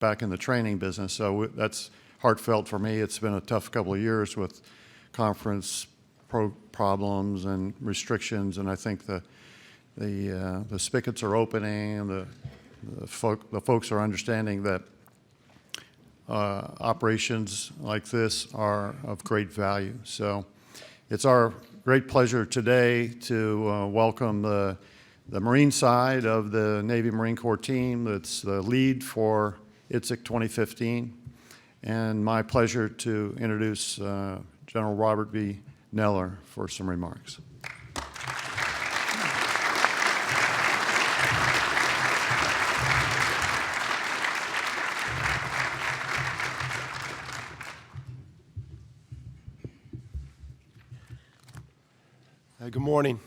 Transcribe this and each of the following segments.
back in the training business. So that's heartfelt for me. It's been a tough couple of years with conference problems and restrictions, and I think the spigots are opening, and the folks are understanding that operations like this are of great value. So it's our great pleasure today to welcome the Marine side of the Navy Marine Corps team that's the lead for ITSEC 2015, and my pleasure to introduce General Robert B. Neller for some remarks. Good morning.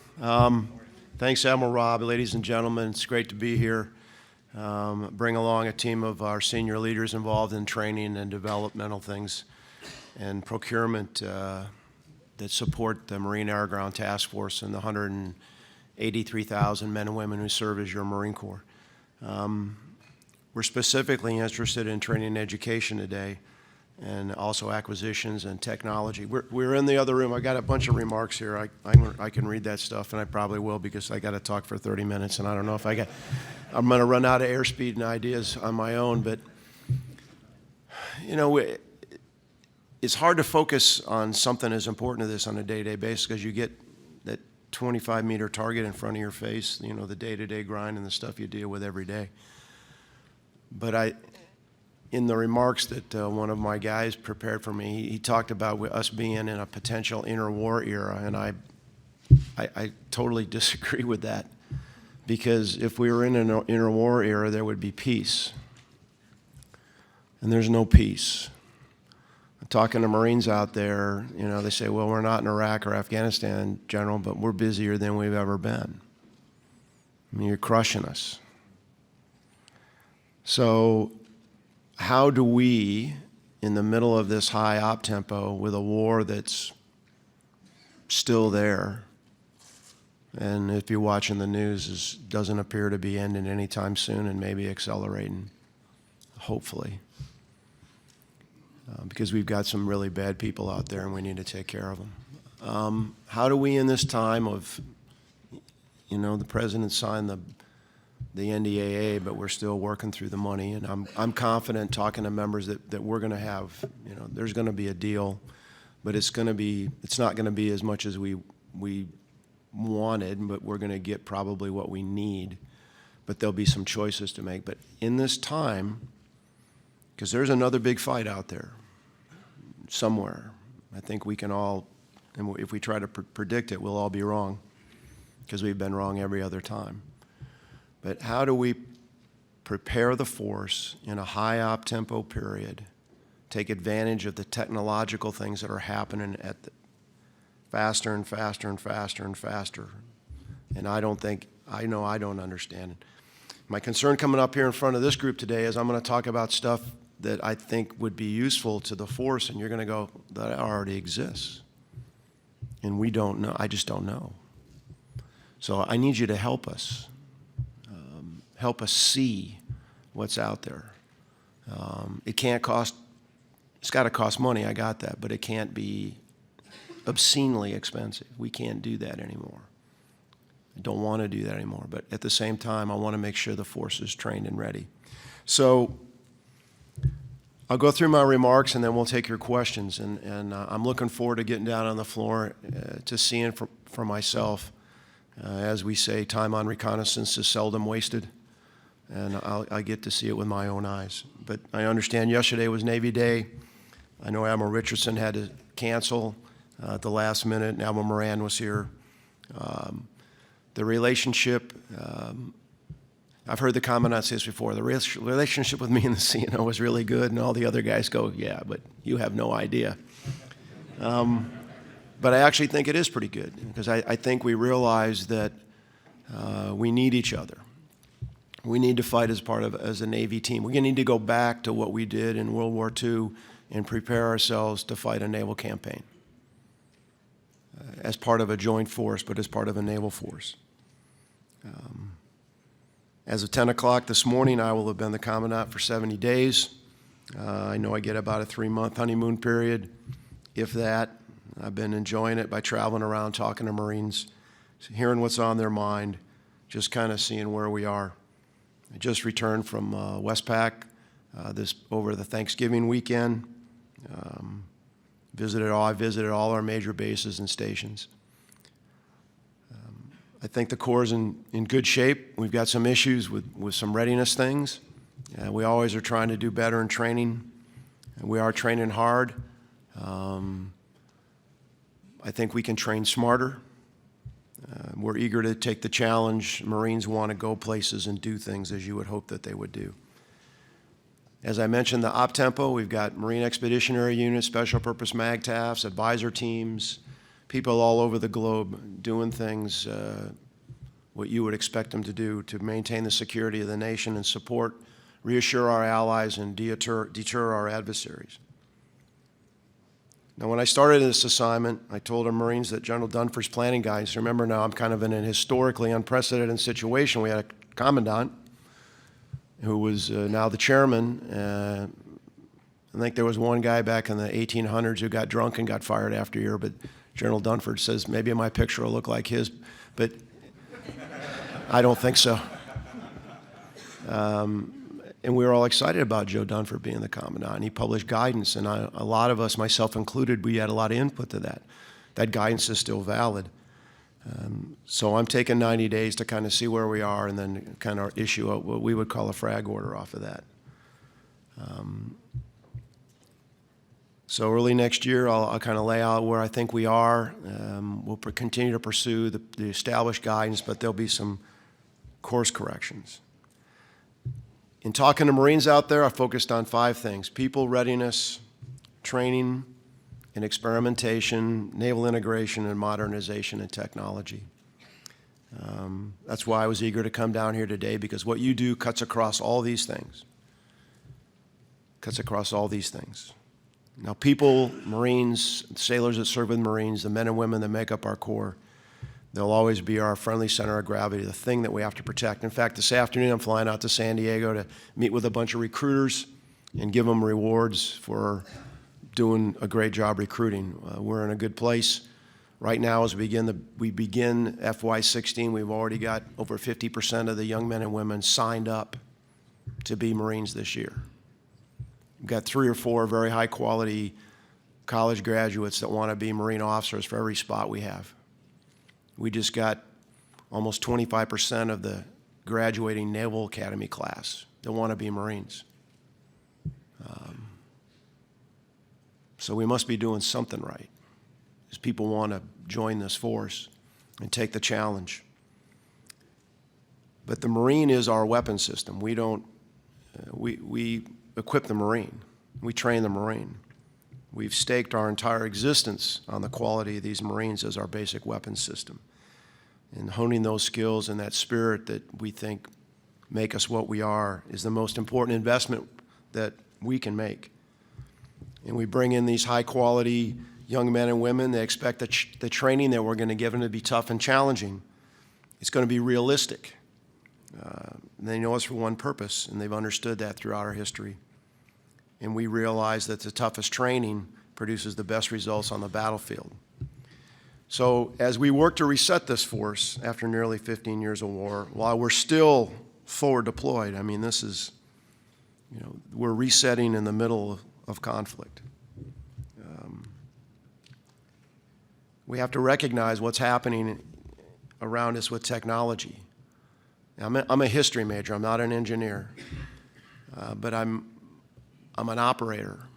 Thanks, Admiral Rob. Ladies and gentlemen, it's great to be here. Bring along a team of our senior leaders involved in training and developmental things and procurement that support the Marine Air Ground Task Force and the 183,000 men and women who serve as your Marine Corps. We're specifically interested in training and education today, and also acquisitions and technology. We're in the other room. I got a bunch of remarks here. I can read that stuff, and I probably will because I got to talk for 30 minutes, and I don't know if I'm going to run out of airspeed and ideas on my own. But you know, it's hard to focus on something as important as this on a day-to-day basis because you get that 25-meter target in front of your face. You know, the day-to-day grind and the stuff you deal with every day. But in the remarks that one of my guys prepared for me, he talked about us being in a potential interwar era, and I totally disagree with that, because if we were in an interwar era, there would be peace, and there's no peace. I'm talking to Marines out there, you know, they say, well, we're not in Iraq or Afghanistan, General, but we're busier than we've ever been. I mean, you're crushing us. So how do we, in the middle of this high op tempo with a war that's still there, and if you're watching the news, doesn't appear to be ending anytime soon and maybe accelerating, hopefully, because we've got some really bad people out there and we need to take care of them. How do we, in this time of, you know, the President signed the NDAA, but we're still working through the money, and I'm confident, talking to members, that we're going to have, you know, there's going to be a deal, but it's not going to be as much as we wanted, but we're going to get probably what we need, but there'll be some choices to make. But in this time, because there's another big fight out there somewhere, I think we can all, and if we try to predict it, we'll all be wrong, because we've been wrong every other time. But how do we prepare the force in a high op tempo period, take advantage of the technological things that are happening at faster and faster and faster and faster? And I don't understand it. My concern coming up here in front of this group today is I'm going to talk about stuff that I think would be useful to the force, and you're going to go, that already exists. And we don't know. I just don't know. So I need you to help us. Help us see what's out there. It can't cost, it's got to cost money, I got that, but it can't be obscenely expensive. We can't do that anymore. I don't want to do that anymore, but at the same time, I want to make sure the force is trained and ready. So I'll go through my remarks and then we'll take your questions, and I'm looking forward to getting down on the floor to seeing for myself. As we say, time on reconnaissance is seldom wasted, and I get to see it with my own eyes. But I understand yesterday was Navy Day. I know Admiral Richardson had to cancel at the last minute, and Admiral Moran was here. The relationship, I've heard the Commandant say this before, the relationship with me and the CNO was really good, and all the other guys go, yeah, but you have no idea. But I actually think it is pretty good, because I think we realize that we need each other. We need to fight as a Navy team. We're going to need to go back to what we did in World War II and prepare ourselves to fight a naval campaign as part of a joint force, but as part of a naval force. As of 10 o'clock this morning, I will have been the Commandant for 70 days. I know I get about a 3-month honeymoon period, if that. I've been enjoying it by traveling around, talking to Marines, hearing what's on their mind, just kind of seeing where we are. I just returned from Westpac over the Thanksgiving weekend. I visited all our major bases and stations. I think the Corps is in good shape. We've got some issues with some readiness things. We always are trying to do better in training. We are training hard. I think we can train smarter. We're eager to take the challenge. Marines want to go places and do things as you would hope that they would do. As I mentioned, the op tempo, we've got Marine Expeditionary Units, Special Purpose MAGTAFs, advisor teams, people all over the globe doing things what you would expect them to do to maintain the security of the nation and support, reassure our allies, and deter our adversaries. Now, when I started this assignment, I told our Marines that General Dunford's planning guidance, remember now I'm kind of in a historically unprecedented situation. We had a Commandant who was now the chairman. I think there was one guy back in the 1800s who got drunk and got fired after a year, but General Dunford says maybe my picture will look like his, but I don't think so. And we were all excited about Joe Dunford being the Commandant, and he published guidance, and a lot of us, myself included, we had a lot of input to that. That guidance is still valid. So I'm taking 90 days to kind of see where we are and then kind of issue what we would call a frag order off of that. So early next year, I'll kind of lay out where I think we are. We'll continue to pursue the established guidance, but there'll be some course corrections. In talking to Marines out there, I focused on 5 things: people readiness, training and experimentation, naval integration and modernization and technology. That's why I was eager to come down here today, because what you do cuts across all these things. Cuts across all these things. Now, people, Marines, sailors that serve with Marines, the men and women that make up our Corps, they'll always be our friendly center of gravity, the thing that we have to protect. In fact, this afternoon I'm flying out to San Diego to meet with a bunch of recruiters and give them rewards for doing a great job recruiting. We're in a good place. Right now, as we begin FY16, we've already got over 50% of the young men and women signed up to be Marines this year. We've got 3 or 4 very high-quality college graduates that want to be Marine officers for every spot we have. We just got almost 25% of the graduating Naval Academy class that want to be Marines. So we must be doing something right, because people want to join this force and take the challenge. But the Marine is our weapon system. We don't, we equip the Marine. We train the Marine. We've staked our entire existence on the quality of these Marines as our basic weapons system. And honing those skills and that spirit that we think make us what we are is the most important investment that we can make. And we bring in these high-quality young men and women. They expect the training that we're going to give them to be tough and challenging. It's going to be realistic. They know us for one purpose, and they've understood that throughout our history. And we realize that the toughest training produces the best results on the battlefield. So as we work to reset this force after nearly 15 years of war, while we're still forward deployed, I mean, this is, we're resetting in the middle of conflict. We have to recognize what's happening around us with technology. Now, I'm a history major. I'm not an engineer, but I'm an operator,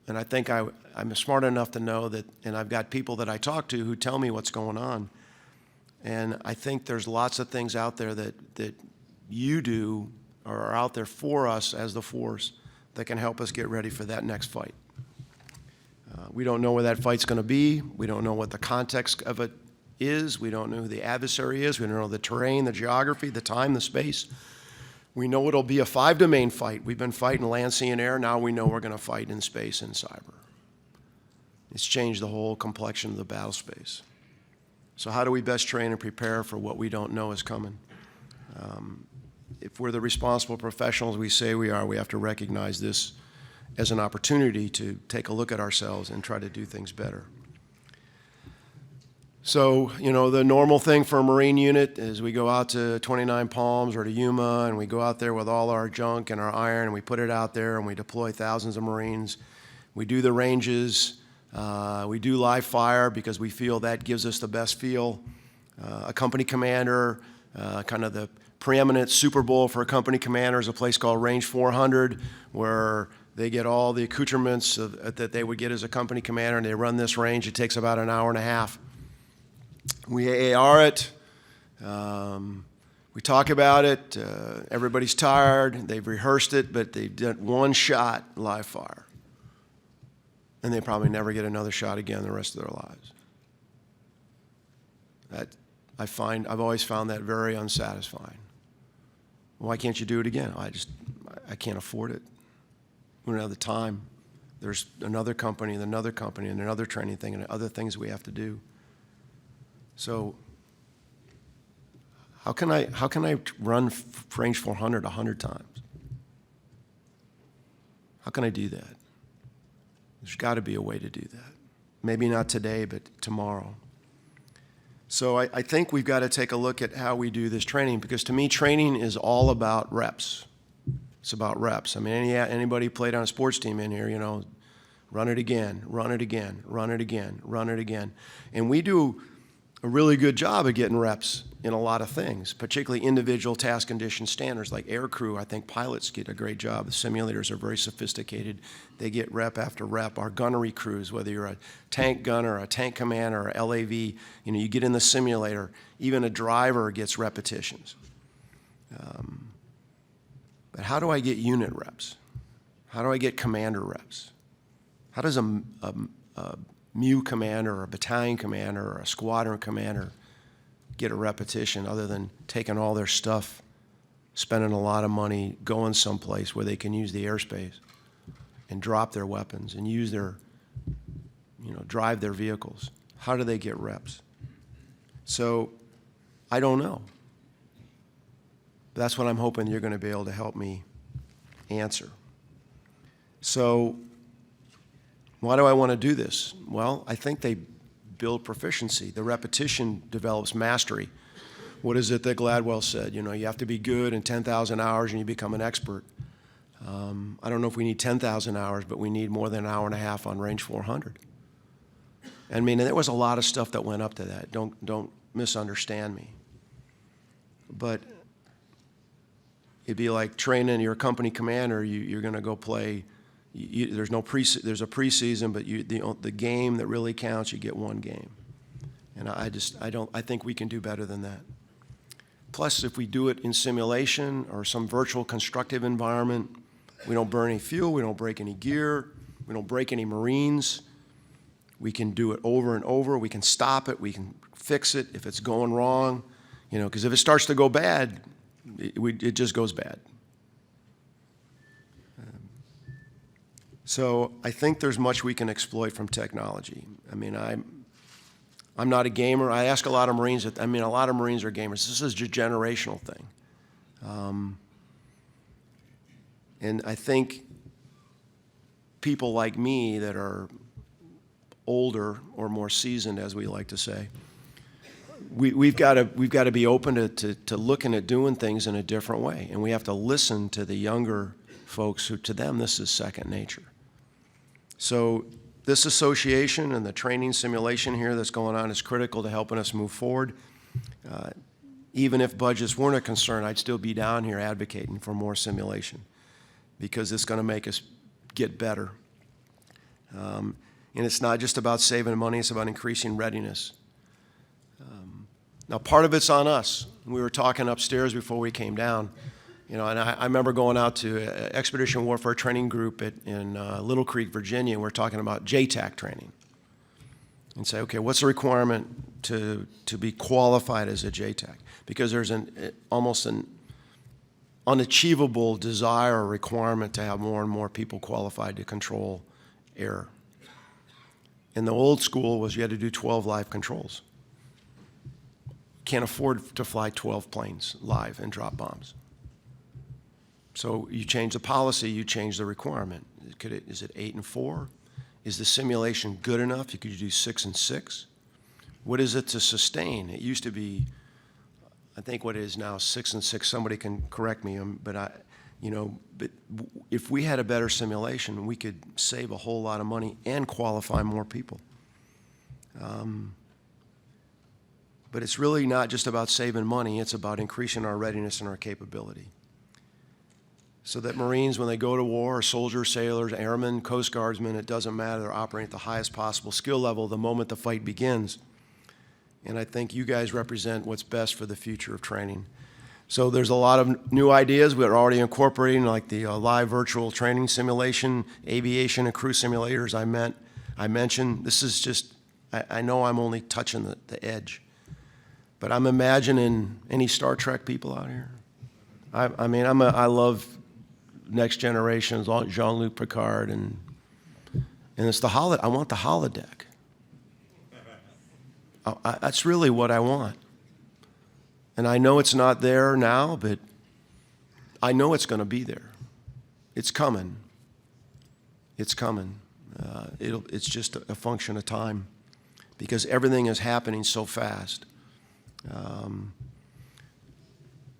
and I think I'm smart enough to know that, and I've got people that I talk to who tell me what's going on, and I think there's lots of things out there that you do or are out there for us as the force that can help us get ready for that next fight. We don't know where that fight's going to be. We don't know what the context of it is. We don't know who the adversary is. We don't know the terrain, the geography, the time, the space. We know it'll be a 5-domain fight. We've been fighting land, sea, and air. Now we know we're going to fight in space and cyber. It's changed the whole complexion of the battle space. So how do we best train and prepare for what we don't know is coming? if we're the responsible professionals we say we are, we have to recognize this as an opportunity to take a look at ourselves and try to do things better. So, you know, the normal thing for a Marine unit is we go out to 29 Palms or to Yuma, and we go out there with all our junk and our iron, and we put it out there, and we deploy thousands of Marines. We do the ranges. We do live fire because we feel that gives us the best feel. A company commander, kind of the preeminent Super Bowl for a company commander is a place called Range 400, where they get all the accoutrements that they would get as a company commander, and they run this range. It takes about an hour and a half. We AAR it. We talk about it. Everybody's tired. They've rehearsed it, but they've done one shot live fire. And they probably never get another shot again the rest of their lives. I've always found that very unsatisfying. Why can't you do it again? I can't afford it. We don't have the time. There's another company and another company and another training thing and other things we have to do. So how can I run Range 400 100 times? How can I do that? There's got to be a way to do that. Maybe not today, but tomorrow. So I think we've got to take a look at how we do this training, because to me, training is all about reps. It's about reps. I mean, anybody played on a sports team in here, you know, run it again, run it again, run it again, run it again. And we do a really good job of getting reps in a lot of things, particularly individual task condition standards like air crew. I think pilots get a great job. The simulators are very sophisticated. They get rep after rep. Our gunnery crews, whether you're a tank gunner, a tank commander, or LAV, you know, you get in the simulator. Even a driver gets repetitions. But how do I get unit reps? How do I get commander reps? How does a MU commander or a battalion commander or a squadron commander get a repetition other than taking all their stuff, spending a lot of money, going someplace where they can use the airspace and drop their weapons and use their, you know, drive their vehicles? How do they get reps? So I don't know. But that's what I'm hoping you're going to be able to help me answer. So why do I want to do this? Well, I think they build proficiency. The repetition develops mastery. What is it that Gladwell said? You know, you have to be good in 10,000 hours and you become an expert. I don't know if we need 10,000 hours, but we need more than an hour and a half on Range 400. I mean, and there was a lot of stuff that went up to that. Don't misunderstand me. But it'd be like training your company commander. You're going to go play. There's a preseason, but the game that really counts, you get one game. And I think we can do better than that. Plus, if we do it in simulation or some virtual constructive environment, we don't burn any fuel, we don't break any gear, we don't break any Marines. We can do it over and over. We can stop it. We can fix it if it's going wrong. You know, because if it starts to go bad, it just goes bad. So I think there's much we can exploit from technology. I mean, I'm not a gamer. I ask a lot of Marines. A lot of Marines are gamers. This is a generational thing. And I think people like me that are older or more seasoned, as we like to say, we've got to be open to looking at doing things in a different way. And we have to listen to the younger folks who, to them, this is second nature. So this association and the training simulation here that's going on is critical to helping us move forward. Even if budgets weren't a concern, I'd still be down here advocating for more simulation because it's going to make us get better. And it's not just about saving money, it's about increasing readiness. Now, part of it's on us. We were talking upstairs before we came down. You know, and I remember going out to an Expedition Warfare Training Group in Little Creek, Virginia, and we're talking about JTAC training. And say, okay, what's the requirement to be qualified as a JTAC? Because there's almost an unachievable desire or requirement to have more and more people qualified to control air. And the old school was you had to do 12 live controls. Can't afford to fly 12 planes live and drop bombs. So you change the policy, you change the requirement. Is it 8 and 4? Is the simulation good enough? Could you do 6 and 6? What is it to sustain? It used to be, I think what it is now, 6 and 6. Somebody can correct me, but if we had a better simulation, we could save a whole lot of money and qualify more people. But it's really not just about saving money, it's about increasing our readiness and our capability. So that Marines, when they go to war, soldiers, sailors, airmen, Coast Guardsmen, it doesn't matter, they're operating at the highest possible skill level the moment the fight begins. And I think you guys represent what's best for the future of training. So there's a lot of new ideas we're already incorporating, like the live virtual training simulation, aviation and crew simulators I mentioned. This is just, I know I'm only touching the edge. But I'm imagining any Star Trek people out here. I love Next Generation, Jean-Luc Picard, and it's the I want the holodeck. That's really what I want. And I know it's not there now, but I know it's going to be there. It's coming. It's coming. It's just a function of time because everything is happening so fast.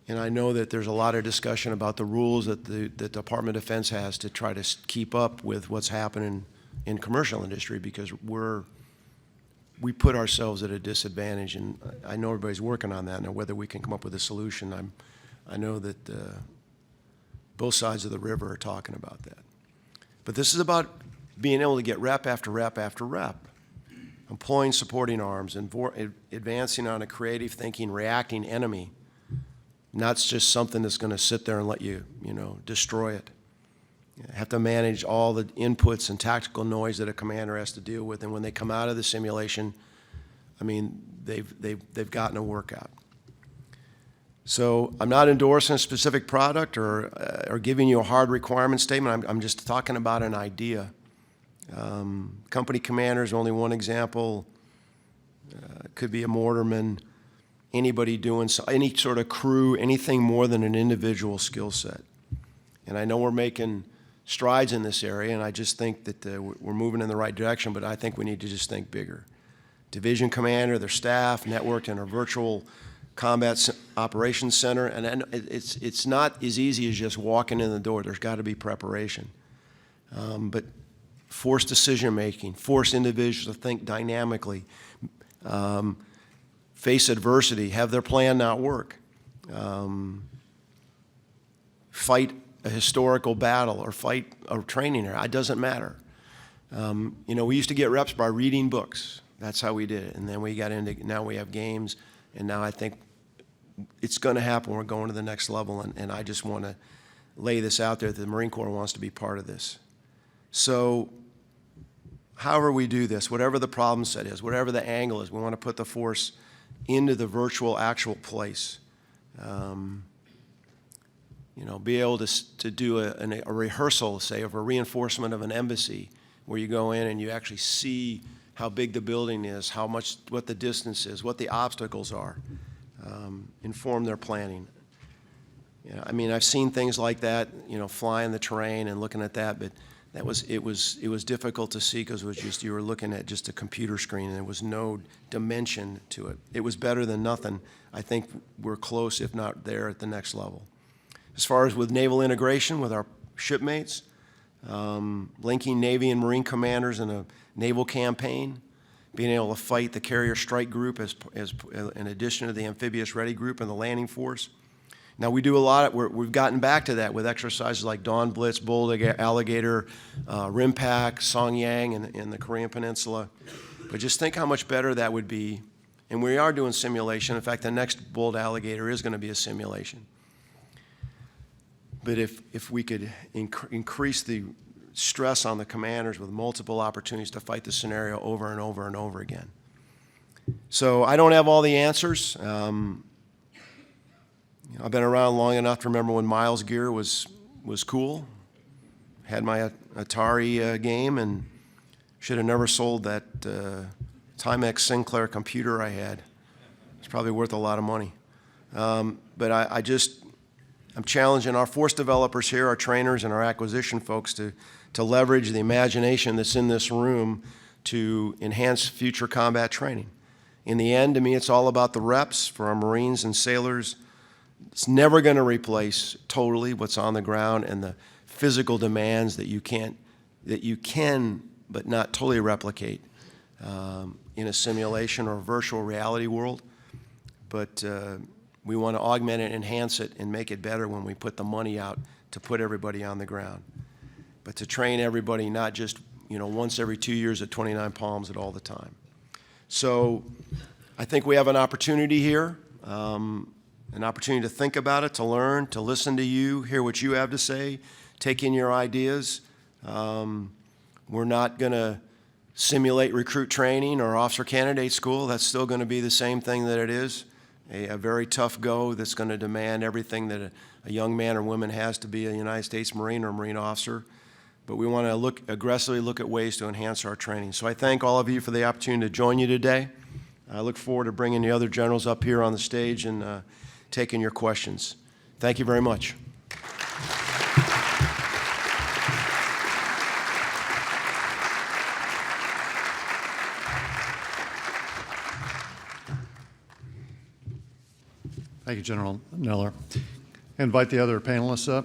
And I know that there's a lot of discussion about the rules that the Department of Defense has to try to keep up with what's happening in commercial industry because we put ourselves at a disadvantage, and I know everybody's working on that. Now, whether we can come up with a solution, I know that both sides of the river are talking about that. But this is about being able to get rep after rep after rep, employing supporting arms, and advancing on a creative thinking, reacting enemy. Not just something that's going to sit there and let you, destroy it. You have to manage all the inputs and tactical noise that a commander has to deal with. And when they come out of the simulation, they've gotten a workout. So I'm not endorsing a specific product or giving you a hard requirement statement. I'm just talking about an idea. Company commanders, only one example. Could be a mortarman. Anybody doing any sort of crew, anything more than an individual skill set. And I know we're making strides in this area, and I just think that we're moving in the right direction, but I think we need to just think bigger. Division commander, their staff, networked in a virtual combat operations center, and it's not as easy as just walking in the door. There's got to be preparation. But forced decision-making, force individuals to think dynamically, face adversity, have their plan not work, fight a historical battle or fight a training area. It doesn't matter. We used to get reps by reading books. That's how we did it. And then we got into, now we have games, and now I think it's going to happen. We're going to the next level, and I just want to lay this out there that the Marine Corps wants to be part of this. So however we do this, whatever the problem set is, whatever the angle is, we want to put the force into the virtual actual place. Be able to do a rehearsal, say, of a reinforcement of an embassy where you go in and you actually see how big the building is, what the distance is, what the obstacles are, inform their planning. I've seen things like that, flying the terrain and looking at that, but it was difficult to see because it was just, you were looking at just a computer screen and there was no dimension to it. It was better than nothing. I think we're close, if not there, at the next level. As far as with naval integration with our shipmates, linking Navy and Marine commanders in a naval campaign, being able to fight the carrier strike group as in addition to the amphibious ready group and the landing force. Now we do a lot, we've gotten back to that with exercises like Dawn Blitz, Bold Alligator, RIMPAC, Song Yang in the Korean Peninsula. But just think how much better that would be. And we are doing simulation. In fact, the next Bold Alligator is going to be a simulation. But if we could increase the stress on the commanders with multiple opportunities to fight the scenario over and over and over again. So I don't have all the answers. I've been around long enough to remember when Miles gear was cool. Had my Atari game and should have never sold that Timex Sinclair computer I had. It's probably worth a lot of money. But I'm challenging our force developers here, our trainers, and our acquisition folks to leverage the imagination that's in this room to enhance future combat training. In the end, to me, it's all about the reps for our Marines and sailors. It's never going to replace totally what's on the ground and the physical demands that you can, but not totally replicate in a simulation or virtual reality world. But we want to augment it, enhance it, and make it better when we put the money out to put everybody on the ground. But to train everybody, not just once every 2 years at 29 Palms at all the time. So I think we have an opportunity here, an opportunity to think about it, to learn, to listen to you, hear what you have to say, take in your ideas. We're not going to simulate recruit training or officer candidate school. That's still going to be the same thing that it is, a very tough go that's going to demand everything that a young man or woman has to be a United States Marine or Marine officer. But we want to aggressively look at ways to enhance our training. So I thank all of you for the opportunity to join you today. I look forward to bringing the other generals up here on the stage and taking your questions. Thank you very much. Thank you, General Neller. Invite the other panelists up.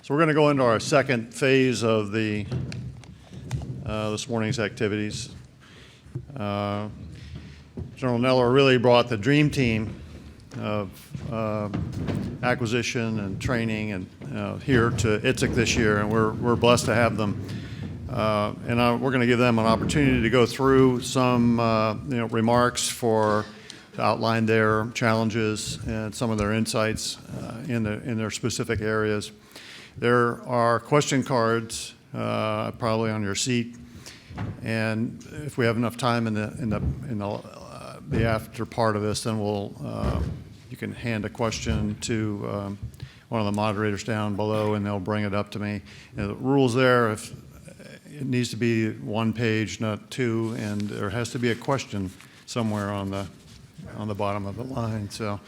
So we're going to go into our second phase of this morning's activities. General Neller really brought the dream team of acquisition and training and here to ITSEC this year, and we're blessed to have them. And we're going to give them an opportunity to go through some remarks to outline their challenges and some of their insights in their specific areas. There are question cards probably on your seat, and if we have enough time in the after part of this, then you can hand a question to one of the moderators down below, and they'll bring it up to me. The rules there, if it needs to be 1 page, not 2, and there has to be a question somewhere on the bottom of the line. So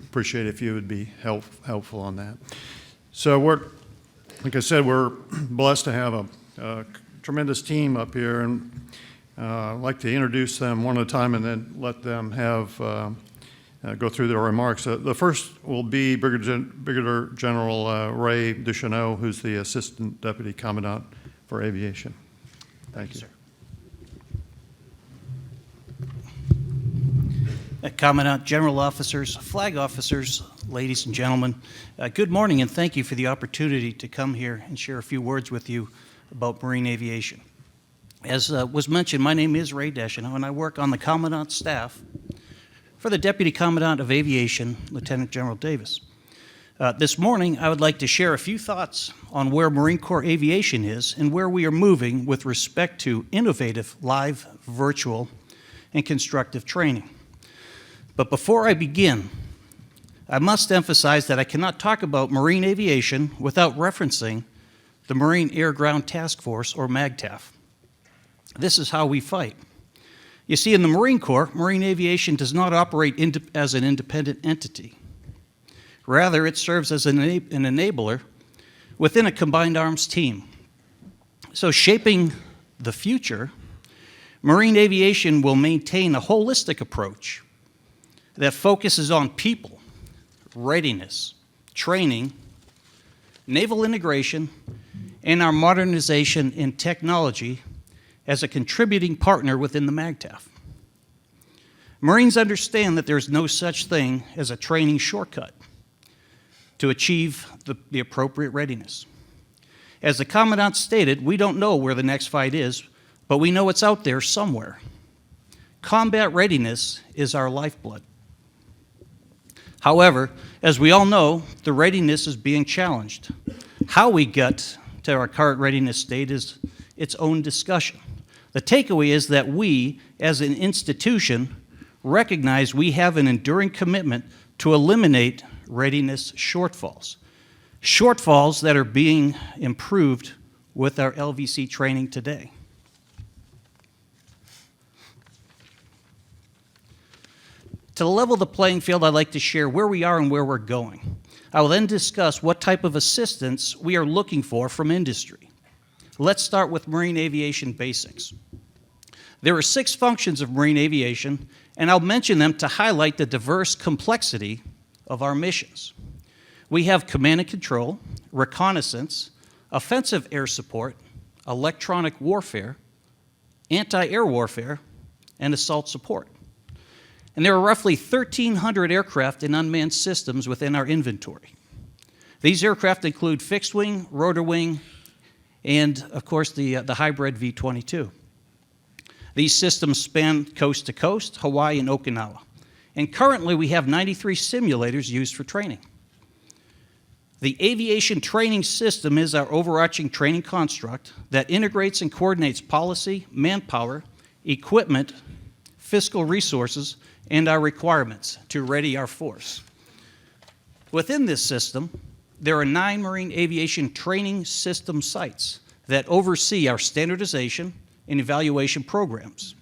appreciate if you would be helpful on that. So like I said, we're blessed to have a tremendous team up here, and I'd like to introduce them one at a time and then let them go through their remarks. The first will be Brigadier General Ray Deschanel, who's the Assistant Deputy Commandant for Aviation. Thank you, sir. Commandant, General Officers, Flag Officers, ladies and gentlemen, good morning and thank you for the opportunity to come here and share a few words with you about marine aviation. As was mentioned, my name is Ray Deschanel and I work on the Commandant's staff for the Deputy Commandant of Aviation, Lieutenant General Davis. This morning, I would like to share a few thoughts on where Marine Corps aviation is and where we are moving with respect to innovative, live, virtual, and constructive training. But before I begin, I must emphasize that I cannot talk about marine aviation without referencing the Marine Air Ground Task Force, or MAGTF. This is how we fight. You see, in the Marine Corps, marine aviation does not operate as an independent entity. Rather, it serves as an enabler within a combined arms team. So shaping the future, marine aviation will maintain a holistic approach that focuses on people, readiness, training, naval integration, and our modernization in technology as a contributing partner within the MAGTF. Marines understand that there's no such thing as a training shortcut to achieve the appropriate readiness. As the Commandant stated, we don't know where the next fight is, but we know it's out there somewhere. Combat readiness is our lifeblood. However, as we all know, the readiness is being challenged. How we get to our current readiness state is its own discussion. The takeaway is that we, as an institution, recognize we have an enduring commitment to eliminate readiness shortfalls. Shortfalls that are being improved with our LVC training today. To level the playing field, I'd like to share where we are and where we're going. I will then discuss what type of assistance we are looking for from industry. Let's start with marine aviation basics. There are 6 functions of marine aviation, and I'll mention them to highlight the diverse complexity of our missions. We have command and control, reconnaissance, offensive air support, electronic warfare, anti-air warfare, and assault support. And there are roughly 1,300 aircraft and unmanned systems within our inventory. These aircraft include fixed wing, rotor wing, and of course the hybrid V-22. These systems span coast to coast, Hawaii and Okinawa. And currently we have 93 simulators used for training. The aviation training system is our overarching training construct that integrates and coordinates policy, manpower, equipment, fiscal resources, and our requirements to ready our force. Within this system, there are 9 marine aviation training system sites that oversee our standardization and evaluation programs.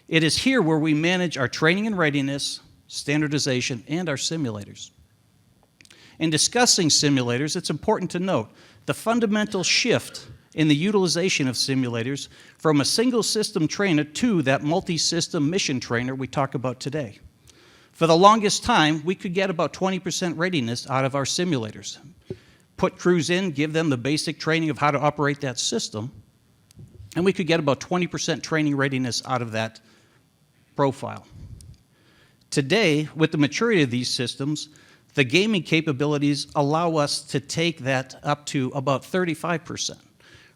It is here where we manage our training and readiness, standardization, and our simulators. In discussing simulators, it's important to note the fundamental shift in the utilization of simulators from a single system trainer to that multi-system mission trainer we talk about today. For the longest time, we could get about 20% readiness out of our simulators. Put crews in, give them the basic training of how to operate that system, and we could get about 20% training readiness out of that profile. Today, with the maturity of these systems, the gaming capabilities allow us to take that up to about 35%.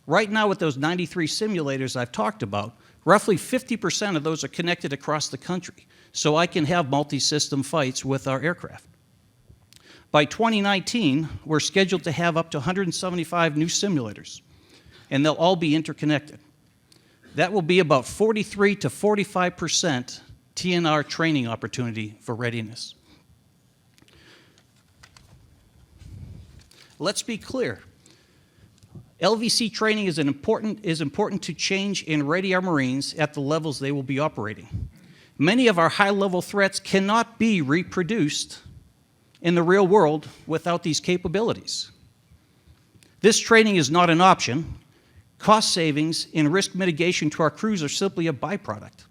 Right now, with those 93 simulators I've talked about, roughly 50% of those are connected across the country, so I can have multi-system fights with our aircraft. By 2019, we're scheduled to have up to 175 new simulators, and they'll all be interconnected. That will be about 43 to 45% TNR training opportunity for readiness. Let's be clear. LVC training is important to change and ready our Marines at the levels they will be operating. Many of our high-level threats cannot be reproduced in the real world without these capabilities. This training is not an option. Cost savings and risk mitigation to our crews are simply a byproduct.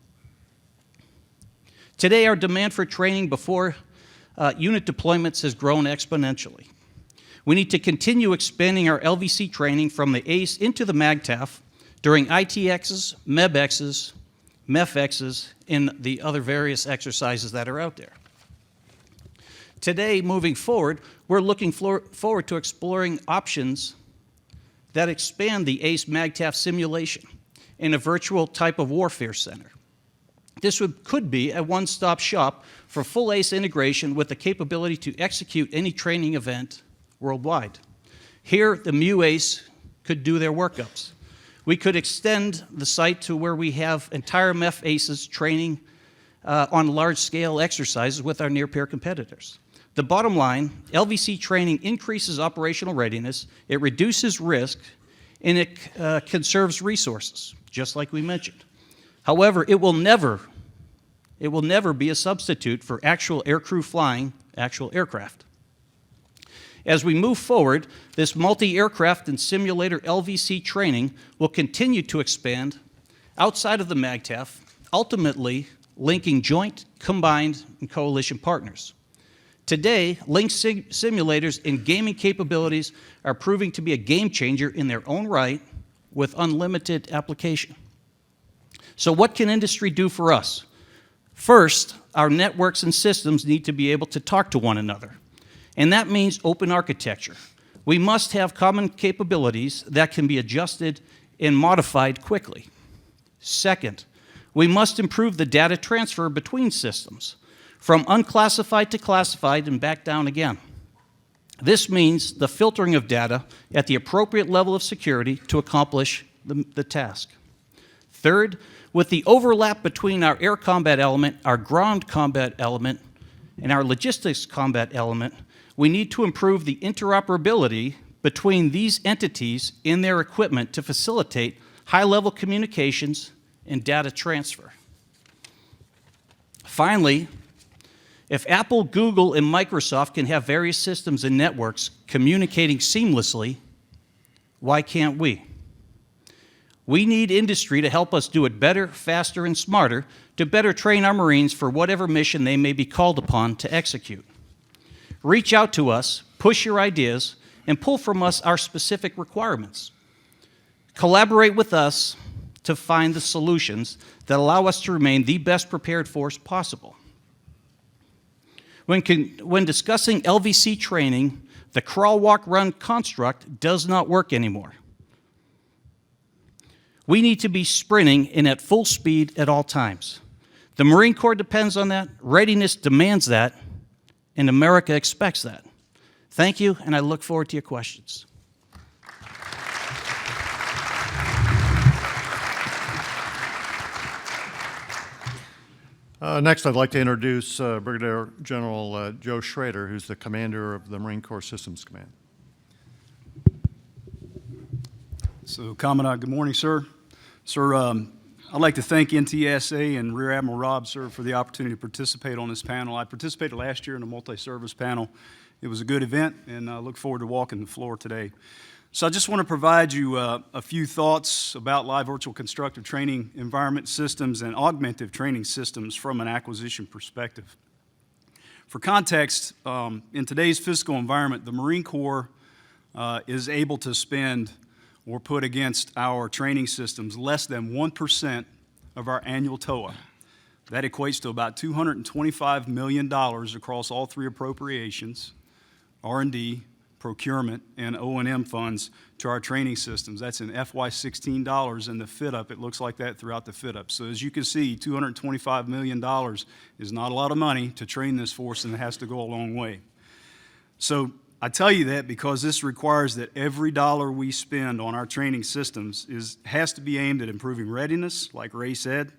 Today, our demand for training before unit deployments has grown exponentially. We need to continue expanding our LVC training from the ACE into the MAGTF during ITXs, MEBXs, MEFXs, and the other various exercises that are out there. Today, moving forward, we're looking forward to exploring options that expand the ACE MAGTF simulation in a virtual type of warfare center. This could be a one-stop shop for full ACE integration with the capability to execute any training event worldwide. Here, the MU-ACE could do their workups. We could extend the site to where we have entire MEF ACEs training on large-scale exercises with our near-peer competitors. The bottom line, LVC training increases operational readiness, it reduces risk, and it conserves resources, just like we mentioned. However, it will never be a substitute for actual aircrew flying actual aircraft. As we move forward, this multi-aircraft and simulator LVC training will continue to expand outside of the MAGTF, ultimately linking joint, combined, and coalition partners. Today, linked simulators and gaming capabilities are proving to be a game changer in their own right with unlimited application. So what can industry do for us? First, our networks and systems need to be able to talk to one another. And that means open architecture. We must have common capabilities that can be adjusted and modified quickly. Second, we must improve the data transfer between systems, from unclassified to classified and back down again. This means the filtering of data at the appropriate level of security to accomplish the task. Third, with the overlap between our air combat element, our ground combat element, and our logistics combat element, we need to improve the interoperability between these entities in their equipment to facilitate high-level communications and data transfer. Finally, If Apple, Google, and Microsoft can have various systems and networks communicating seamlessly, why can't we? We need industry to help us do it better, faster, and smarter to better train our Marines for whatever mission they may be called upon to execute. Reach out to us, push your ideas, and pull from us our specific requirements. Collaborate with us to find the solutions that allow us to remain the best prepared force possible. When discussing LVC training, the crawl, walk, run construct does not work anymore. We need to be sprinting and at full speed at all times. The Marine Corps depends on that, readiness demands that, and America expects that. Thank you, and I look forward to your questions. Next, I'd like to introduce Brigadier General Joe Schrader, who's the commander of the Marine Corps Systems Command. So, Commandant, good morning, sir. Sir, I'd like to thank NTSA and Rear Admiral Robb, sir, for the opportunity to participate on this panel. I participated last year in a multi-service panel. It was a good event, and I look forward to walking the floor today. So I just want to provide you a few thoughts about live virtual constructive training environment systems and augmentative training systems from an acquisition perspective. For context, in today's physical environment, the Marine Corps is able to spend or put against our training systems less than 1% of our annual TOA. That equates to about $225 million across all three appropriations, R&D, procurement, and O&M funds to our training systems. That's in FY16 dollars, and the fit-up, it looks like that throughout the fit-up. So as you can see, $225 million is not a lot of money to train this force, and it has to go a long way. So I tell you that because this requires that every dollar we spend on our training systems has to be aimed at improving readiness, like Ray said,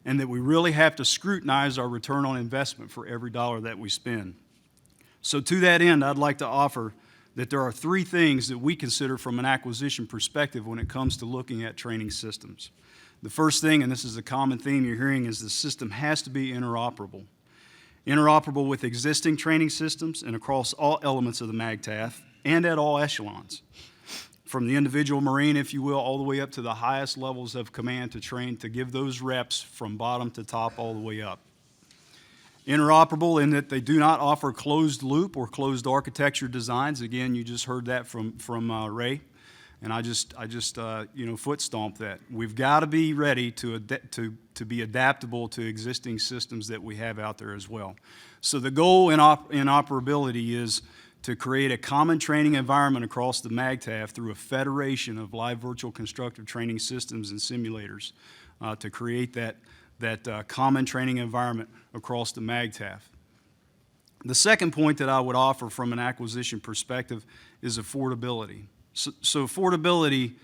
and that we really have to scrutinize our return on investment for every dollar that we spend. So to that end, I'd like to offer that there are three things that we consider from an acquisition perspective when it comes to looking at training systems. The first thing, and this is a common theme you're hearing, is the system has to be interoperable. Interoperable with existing training systems and across all elements of the MAGTF and at all echelons. From the individual Marine, if you will, all the way up to the highest levels of command to train to give those reps from bottom to top all the way up. Interoperable in that they do not offer closed loop or closed architecture designs. Again, you just heard that from Ray, and I just foot stomp that. We've got to be ready to be adaptable to existing systems that we have out there as well. So the goal in operability is to create a common training environment across the MAGTF through a federation of live virtual constructive training systems and simulators to create that common training environment across the MAGTF. The second point that I would offer from an acquisition perspective is affordability. So affordability,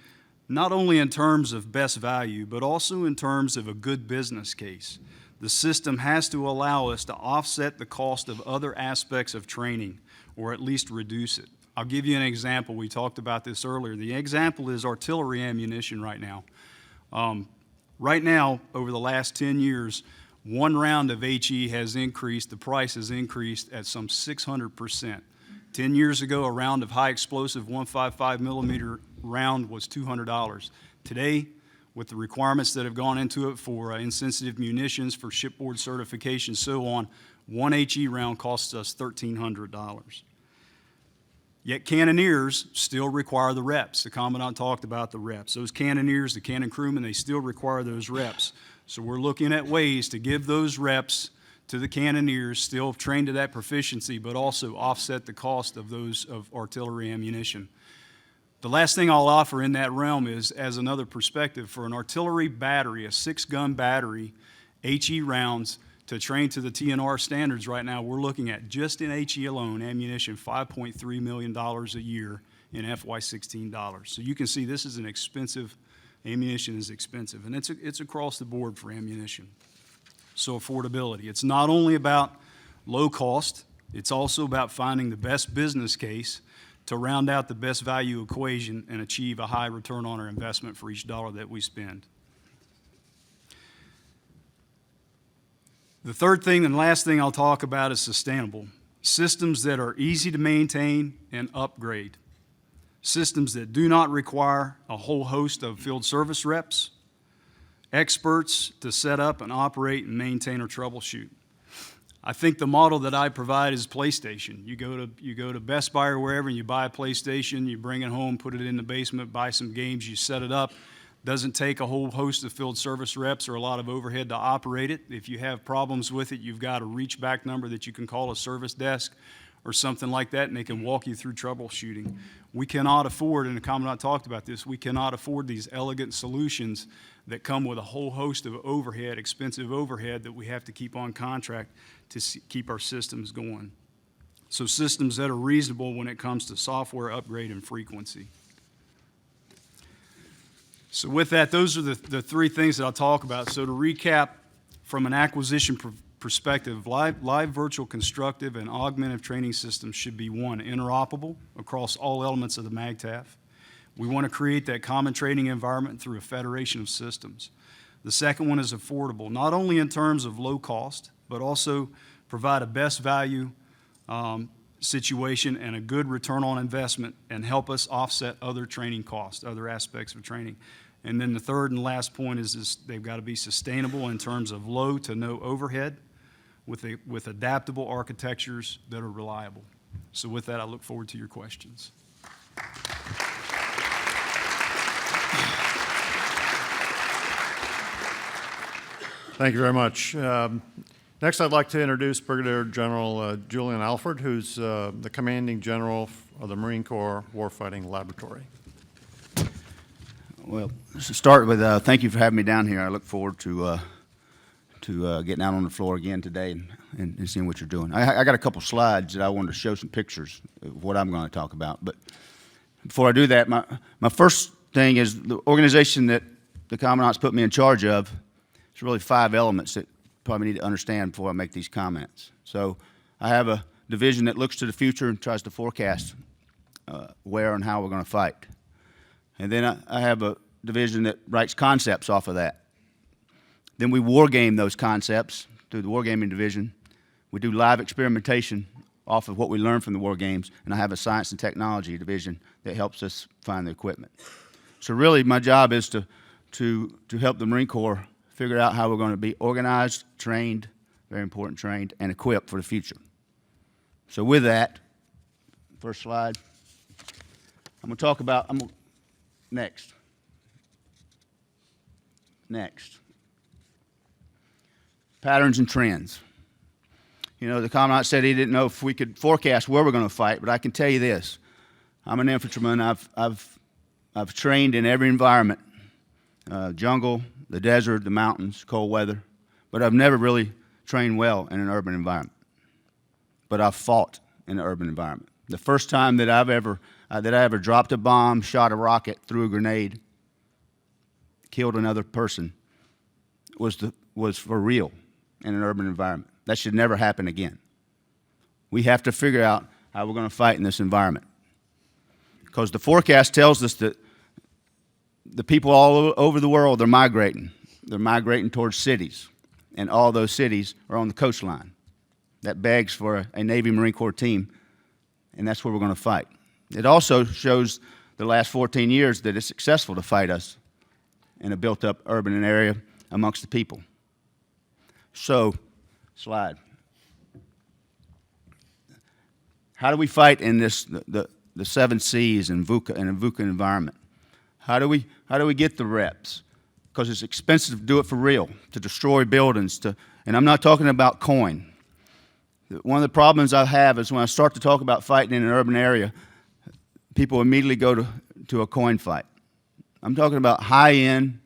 not only in terms of best value, but also in terms of a good business case. The system has to allow us to offset the cost of other aspects of training, or at least reduce it. I'll give you an example. We talked about this earlier. The example is artillery ammunition right now. Right now, over the last 10 years, one round of HE has increased, the price has increased at some 600%. 10 years ago, a round of high explosive 155 millimeter round was $200. Today, with the requirements that have gone into it for insensitive munitions, for shipboard certification, so on, one HE round costs us $1,300. Yet cannoneers still require the reps. The Commandant talked about the reps. Those cannoneers, the cannon crewmen, they still require those reps. So we're looking at ways to give those reps to the cannoneers, still trained to that proficiency, but also offset the cost of those of artillery ammunition. The last thing I'll offer in that realm is, as another perspective, for an artillery battery, a 6-gun battery, HE rounds, to train to the TNR standards right now, we're looking at, just in HE alone, ammunition, $5.3 million a year in FY16 dollars. So you can see this is an expensive, ammunition is expensive, and it's across the board for ammunition. So affordability. It's not only about low cost, it's also about finding the best business case to round out the best value equation and achieve a high return on our investment for each dollar that we spend. The third thing and last thing I'll talk about is sustainable. Systems that are easy to maintain and upgrade. Systems that do not require a whole host of field service reps, experts to set up and operate and maintain or troubleshoot. I think the model that I provide is PlayStation. You go to Best Buy or wherever and you buy a PlayStation, you bring it home, put it in the basement, buy some games, you set it up. Doesn't take a whole host of field service reps or a lot of overhead to operate it. If you have problems with it, you've got a reach back number that you can call a service desk or something like that, and they can walk you through troubleshooting. We cannot afford, and the Commandant talked about this, we cannot afford these elegant solutions that come with a whole host of overhead, expensive overhead that we have to keep on contract to keep our systems going. So systems that are reasonable when it comes to software upgrade and frequency. So with that, those are the three things that I'll talk about. So to recap, from an acquisition perspective, live virtual constructive and augmented training systems should be, one, interoperable across all elements of the MAGTF. We want to create that common training environment through a federation of systems. The second one is affordable, not only in terms of low cost, but also provide a best value situation and a good return on investment and help us offset other training costs, other aspects of training. And then the third and last point is they've got to be sustainable in terms of low to no overhead with adaptable architectures that are reliable. So with that, I look forward to your questions. Thank you very much. Next, I'd like to introduce Brigadier General Julian Alford, who's the Commanding General of the Marine Corps Warfighting Laboratory. Well, to start with, thank you for having me down here. I look forward to getting out on the floor again today and seeing what you're doing. I got a couple slides that I wanted to show some pictures of what I'm going to talk about. But before I do that, my first thing is the organization that the Commandant's put me in charge of. It's really 5 elements that probably need to understand before I make these comments. So I have a division that looks to the future and tries to forecast where and how we're going to fight. And then I have a division that writes concepts off of that. Then we war game those concepts through the wargaming division. We do live experimentation off of what we learn from the war games, and I have a science and technology division that helps us find the equipment. So really my job is to help the Marine Corps figure out how we're going to be organized, trained, very important, trained, and equipped for the future. So with that, first slide, I'm going to talk about, next. Patterns and trends. You know, the Commandant said he didn't know if we could forecast where we're going to fight, but I can tell you this. I'm an infantryman. I've trained in every environment, jungle, the desert, the mountains, cold weather, but I've never really trained well in an urban environment. But I've fought in an urban environment. The first time that I ever dropped a bomb, shot a rocket, threw a grenade, killed another person, was for real in an urban environment. That should never happen again. We have to figure out how we're going to fight in this environment. Because the forecast tells us that the people all over the world are migrating. They're migrating towards cities, and all those cities are on the coastline. That begs for a Navy Marine Corps team, and that's where we're going to fight. It also shows the last 14 years that it's successful to fight us in a built-up urban area amongst the people. So, slide. How do we fight in this the 7 Cs and VUCA and a VUCA environment? How do we get the reps? Because it's expensive to do it for real, to destroy buildings, and I'm not talking about coin. One of the problems I have is when I start to talk about fighting in an urban area, people immediately go to a coin fight. I'm talking about high-end,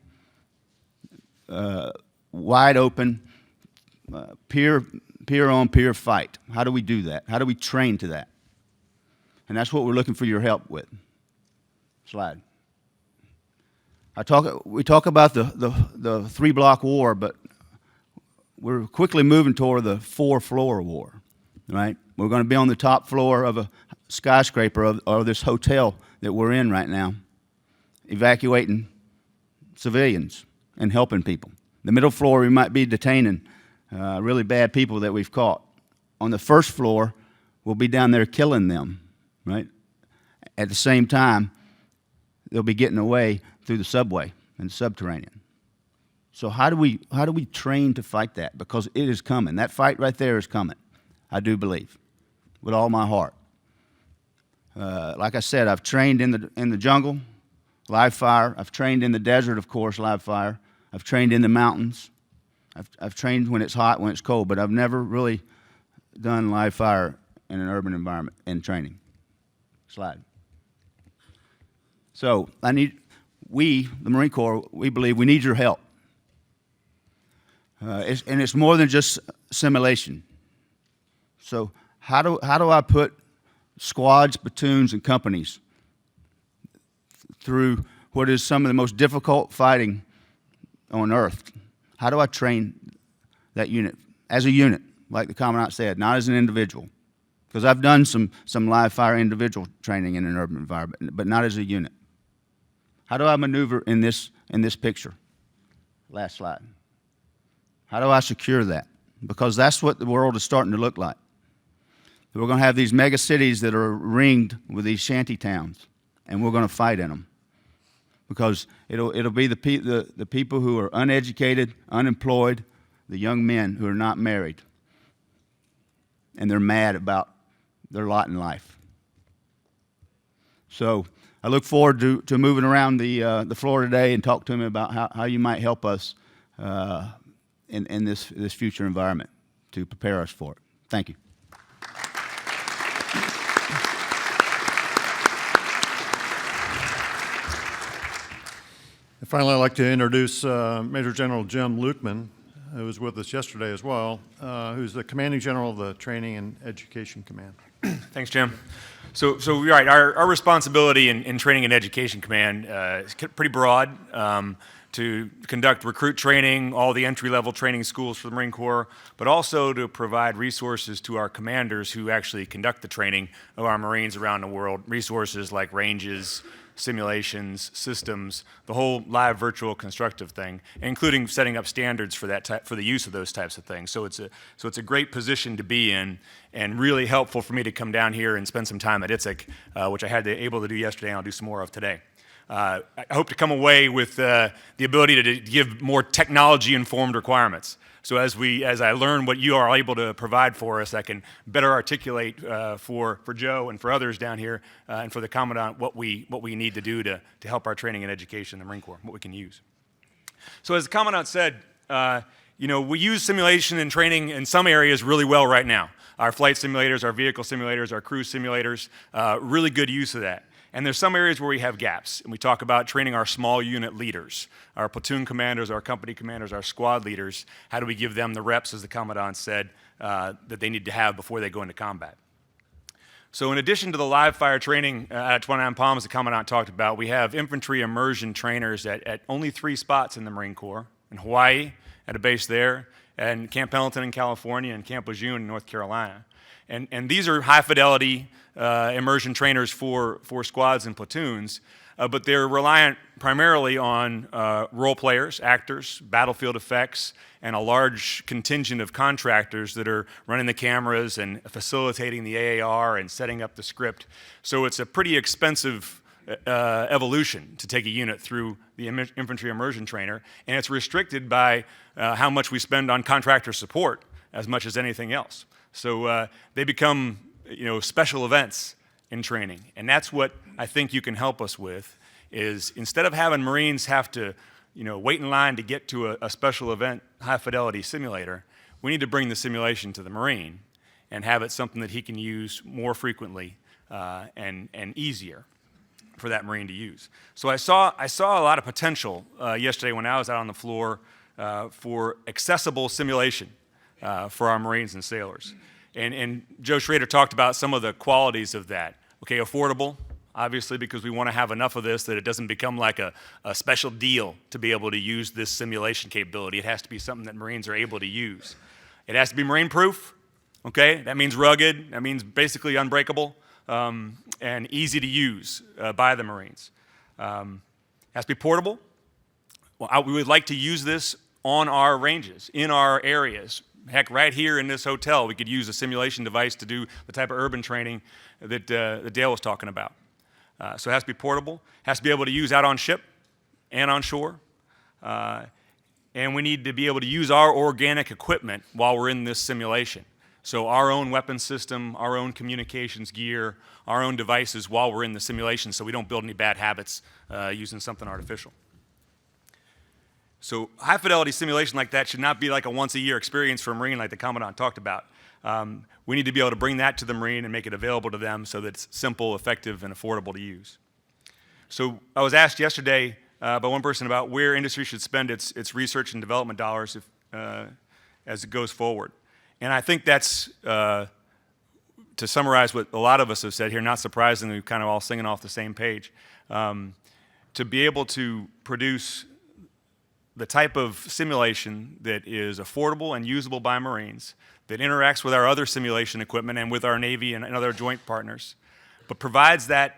wide open, peer-on-peer fight. How do we do that? How do we train to that? And that's what we're looking for your help with. Slide. We talk about the 3-block war, but we're quickly moving toward the 4-floor war, right? We're going to be on the top floor of a skyscraper or this hotel that we're in right now, evacuating civilians and helping people. The middle floor, we might be detaining really bad people that we've caught. On the first floor, we'll be down there killing them, right? At the same time, they'll be getting away through the subway and subterranean. So how do we train to fight that? Because it is coming. That fight right there is coming, I do believe, with all my heart. Like I said, I've trained in the jungle, live fire. I've trained in the desert, of course, live fire. I've trained in the mountains. I've trained when it's hot, when it's cold, but I've never really done live fire in an urban environment in training. Slide. So we, the Marine Corps, we believe we need your help. And it's more than just simulation. So how do I put squads, platoons, and companies through what is some of the most difficult fighting on earth? How do I train that unit as a unit, like the Commandant said, not as an individual? Because I've done some live fire individual training in an urban environment, but not as a unit. How do I maneuver in this picture? Last slide. How do I secure that? Because that's what the world is starting to look like. We're going to have these mega cities that are ringed with these shanty towns, and we're going to fight in them. Because it'll be the people who are uneducated, unemployed, the young men who are not married, and they're mad about their lot in life. So I look forward to moving around the floor today and talk to him about how you might help us in this future environment to prepare us for it. Thank you. And finally, I'd like to introduce Major General Jim Lukeman, who was with us yesterday as well, who's the Commanding General of the Training and Education Command. Thanks, Jim. So you're right. Our responsibility in Training and Education Command is pretty broad. To conduct recruit training, all the entry-level training schools for the Marine Corps, but also to provide resources to our commanders who actually conduct the training of our Marines around the world, resources like ranges, simulations, systems, the whole live virtual constructive thing, including setting up standards for the use of those types of things. So it's a great position to be in, and really helpful for me to come down here and spend some time at ITSEC, which I had able to do yesterday, and I'll do some more of today. I hope to come away with the ability to give more technology-informed requirements. So as I learn what you are able to provide for us, I can better articulate for Joe and for others down here and for the Commandant what we need to do to help our training and education in the Marine Corps, what we can use. So as the Commandant said, we use simulation and training in some areas really well right now. Our flight simulators, our vehicle simulators, our cruise simulators, really good use of that. And there's some areas where we have gaps, and we talk about training our small unit leaders, our platoon commanders, our company commanders, our squad leaders. How do we give them the reps, as the Commandant said, that they need to have before they go into combat? So in addition to the live fire training at 29 Palms the Commandant talked about, we have infantry immersion trainers at only 3 spots in the Marine Corps: in Hawaii, at a base there, and Camp Pendleton in California, and Camp Lejeune in North Carolina. And these are high-fidelity immersion trainers for squads and platoons, but they're reliant primarily on role players, actors, battlefield effects, and a large contingent of contractors that are running the cameras and facilitating the AAR and setting up the script. So it's a pretty expensive evolution to take a unit through the infantry immersion trainer, and it's restricted by how much we spend on contractor support as much as anything else. So they become, special events in training, and that's what I think you can help us with. Is instead of having Marines have to, wait in line to get to a special event high-fidelity simulator, we need to bring the simulation to the Marine and have it something that he can use more frequently and easier for that Marine to use. So I saw a lot of potential yesterday when I was out on the floor for accessible simulation for our Marines and sailors. And Joe Schrader talked about some of the qualities of that. Okay, affordable, obviously, because we want to have enough of this that it doesn't become like a special deal to be able to use this simulation capability. It has to be something that Marines are able to use. It has to be Marine-proof, okay? That means rugged, that means basically unbreakable, and easy to use by the Marines. Has to be portable. Well, we would like to use this on our ranges, in our areas, Heck, right here in this hotel, we could use a simulation device to do the type of urban training that Dale was talking about. So it has to be portable, has to be able to use out on ship and on shore. And we need to be able to use our organic equipment while we're in this simulation. So our own weapon system, our own communications gear, our own devices while we're in the simulation so we don't build any bad habits using something artificial. So high fidelity simulation like that should not be like a once a year experience for a Marine like the Commandant talked about. We need to be able to bring that to the Marine and make it available to them so that it's simple, effective, and affordable to use. So I was asked yesterday by one person about where industry should spend its research and development dollars as it goes forward. And I think that's, to summarize what a lot of us have said here, not surprisingly, we're kind of all singing off the same page. To be able to produce the type of simulation that is affordable and usable by Marines, that interacts with our other simulation equipment and with our Navy and other joint partners, but provides that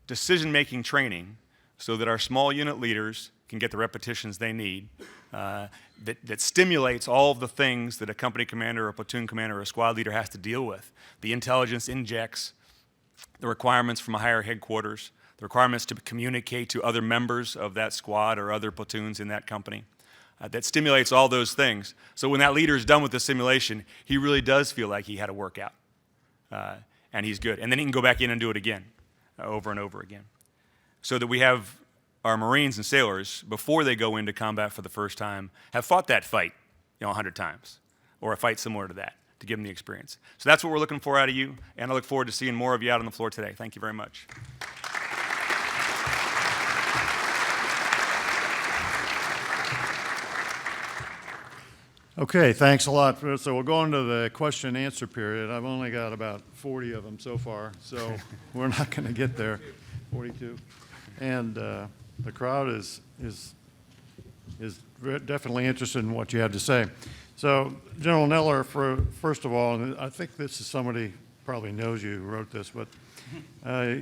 decision-making training so that our small unit leaders can get the repetitions they need, that stimulates all of the things that a company commander or a platoon commander or a squad leader has to deal with. The intelligence injects, the requirements from a higher headquarters, the requirements to communicate to other members of that squad or other platoons in that company. That stimulates all those things. So when that leader is done with the simulation, he really does feel like he had a workout, and he's good. And then he can go back in and do it again, over and over again. So that we have our Marines and sailors, before they go into combat for the first time, have fought that fight 100 times, or a fight similar to that, to give them the experience. So that's what we're looking for out of you, and I look forward to seeing more of you out on the floor today. Thank you very much. Okay, thanks a lot. So we'll go into the question and answer period. I've only got about 40 of them so far, so we're not going to get there. 42. And the crowd is definitely interested in what you have to say. So General Neller, first of all, and I think this is somebody probably knows you who wrote this, but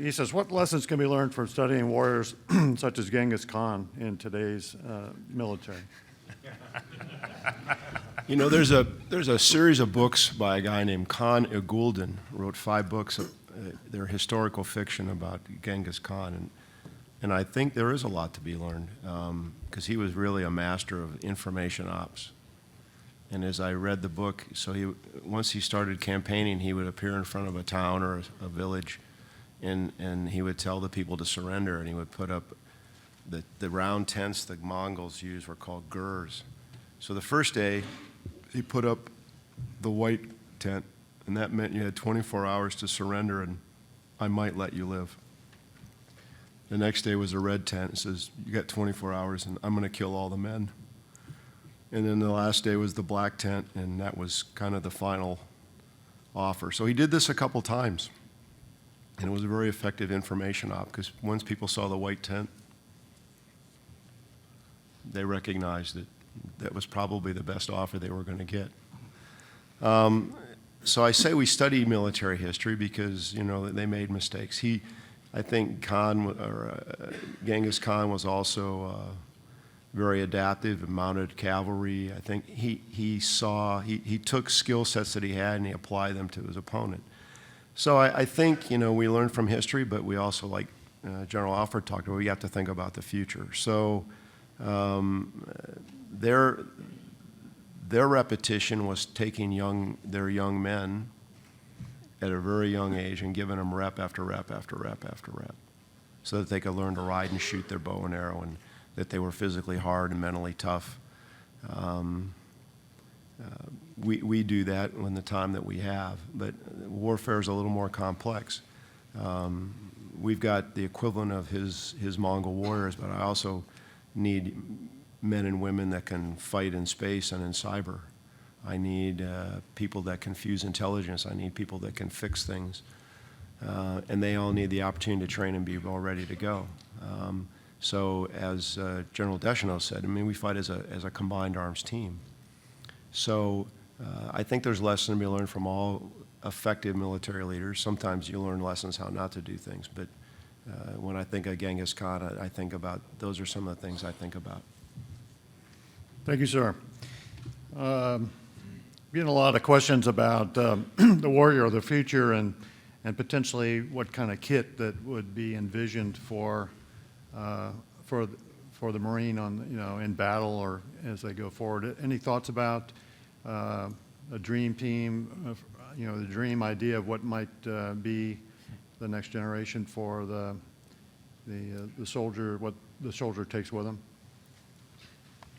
he says, what lessons can be learned from studying warriors such as Genghis Khan in today's military? You know, there's a series of books by a guy named Khan Igulden, wrote 5 books. They're historical fiction about Genghis Khan, and I think there is a lot to be learned because he was really a master of information ops. And as I read the book, once he started campaigning, he would appear in front of a town or a village, and he would tell the people to surrender, and he would put up the round tents the Mongols used were called gurs. So the first day, he put up the white tent, and that meant you had 24 hours to surrender, and I might let you live. The next day was a red tent. It says, you got 24 hours, and I'm going to kill all the men. And then the last day was the black tent, and that was kind of the final offer. So he did this a couple times, and it was a very effective information op, because once people saw the white tent, they recognized that that was probably the best offer they were going to get. So I say we study military history because, they made mistakes. I think Genghis Khan was also very adaptive and mounted cavalry. I think he took skill sets that he had and he applied them to his opponent. So I think, we learn from history, but we also, like General Alford talked about, we have to think about the future. So their repetition was taking their young men at a very young age and giving them rep after rep after rep after rep so that they could learn to ride and shoot their bow and arrow, and that they were physically hard and mentally tough. We do that in the time that we have, but warfare is a little more complex. We've got the equivalent of his Mongol warriors, but I also need men and women that can fight in space and in cyber. I need people that can fuse intelligence. I need people that can fix things. And they all need the opportunity to train and be all ready to go. So as General Deschanel said, we fight as a combined arms team. So I think there's lessons to be learned from all effective military leaders. Sometimes you learn lessons how not to do things, but when I think of Genghis Khan, I think about, those are some of the things I think about. Thank you, sir. getting a lot of questions about the warrior of the future and potentially what kind of kit that would be envisioned for the Marine on, you know, in battle or as they go forward. Any thoughts about a dream team, you know, the dream idea of what might be the next generation for the soldier, what the soldier takes with him?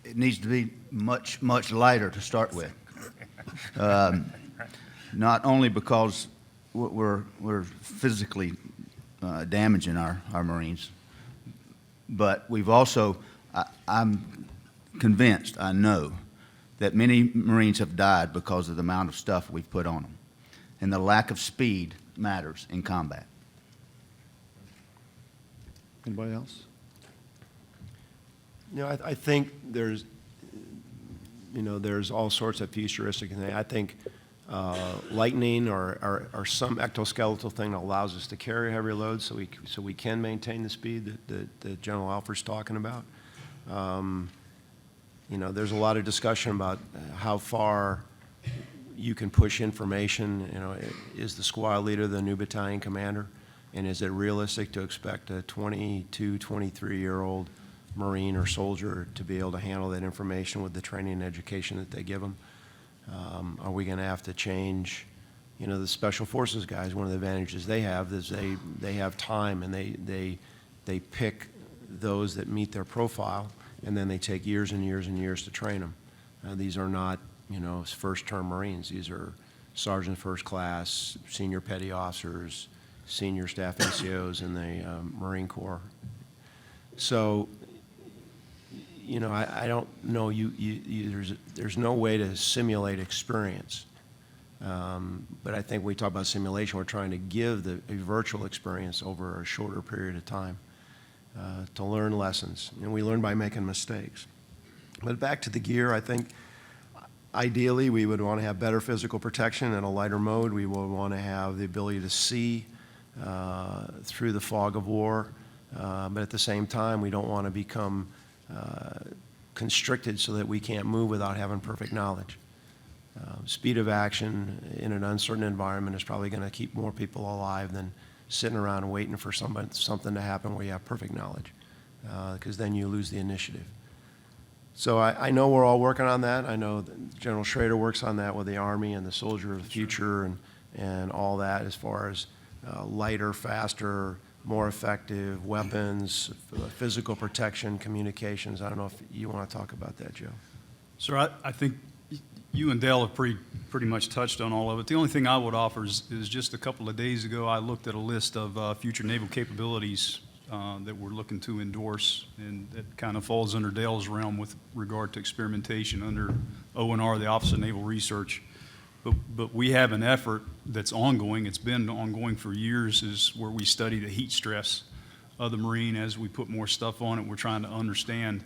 It needs to be much, much lighter to start with. Not only because we're physically damaging our Marines, but we've also, I'm convinced, I know, that many Marines have died because of the amount of stuff we've put on them. And the lack of speed matters in combat. Anybody else? You know, I think there's, you know, there's all sorts of futuristic things. I think lightning or some exoskeletal thing that allows us to carry heavier loads so we can maintain the speed that General Alford's talking about. You know, there's a lot of discussion about how far you can push information. You know, is the squad leader the new battalion commander? And is it realistic to expect a 22, 23-year-old Marine or soldier to be able to handle that information with the training and education that they give them? Are we going to have to change? You know, the Special Forces guys, one of the advantages they have is they have time, and they pick those that meet their profile, and then they take years and years and years to train them. These are not, you know, first-term Marines. These are sergeant first class, senior petty officers, senior staff NCOs in the Marine Corps. So, you know, I don't know, there's no way to simulate experience. But I think when we talk about simulation, we're trying to give a virtual experience over a shorter period of time to learn lessons. And we learn by making mistakes. But back to the gear, I think ideally we would want to have better physical protection in a lighter mode. We would want to have the ability to see through the fog of war. But at the same time, we don't want to become constricted so that we can't move without having perfect knowledge. Speed of action in an uncertain environment is probably going to keep more people alive than sitting around and waiting for something to happen where you have perfect knowledge, because then you lose the initiative. So I know we're all working on that. I know that General Schrader works on that with the Army and the soldier of the future and all that as far as lighter, faster, more effective weapons, physical protection, communications. I don't know if you want to talk about that, Joe. Sir, I think you and Dale have pretty much touched on all of it. The only thing I would offer is just a couple of days ago, I looked at a list of future naval capabilities that we're looking to endorse, and that kind of falls under Dale's realm with regard to experimentation under ONR, the Office of Naval Research. But we have an effort that's ongoing. It's been ongoing for years, is where we study the heat stress of the Marine. As we put more stuff on it, we're trying to understand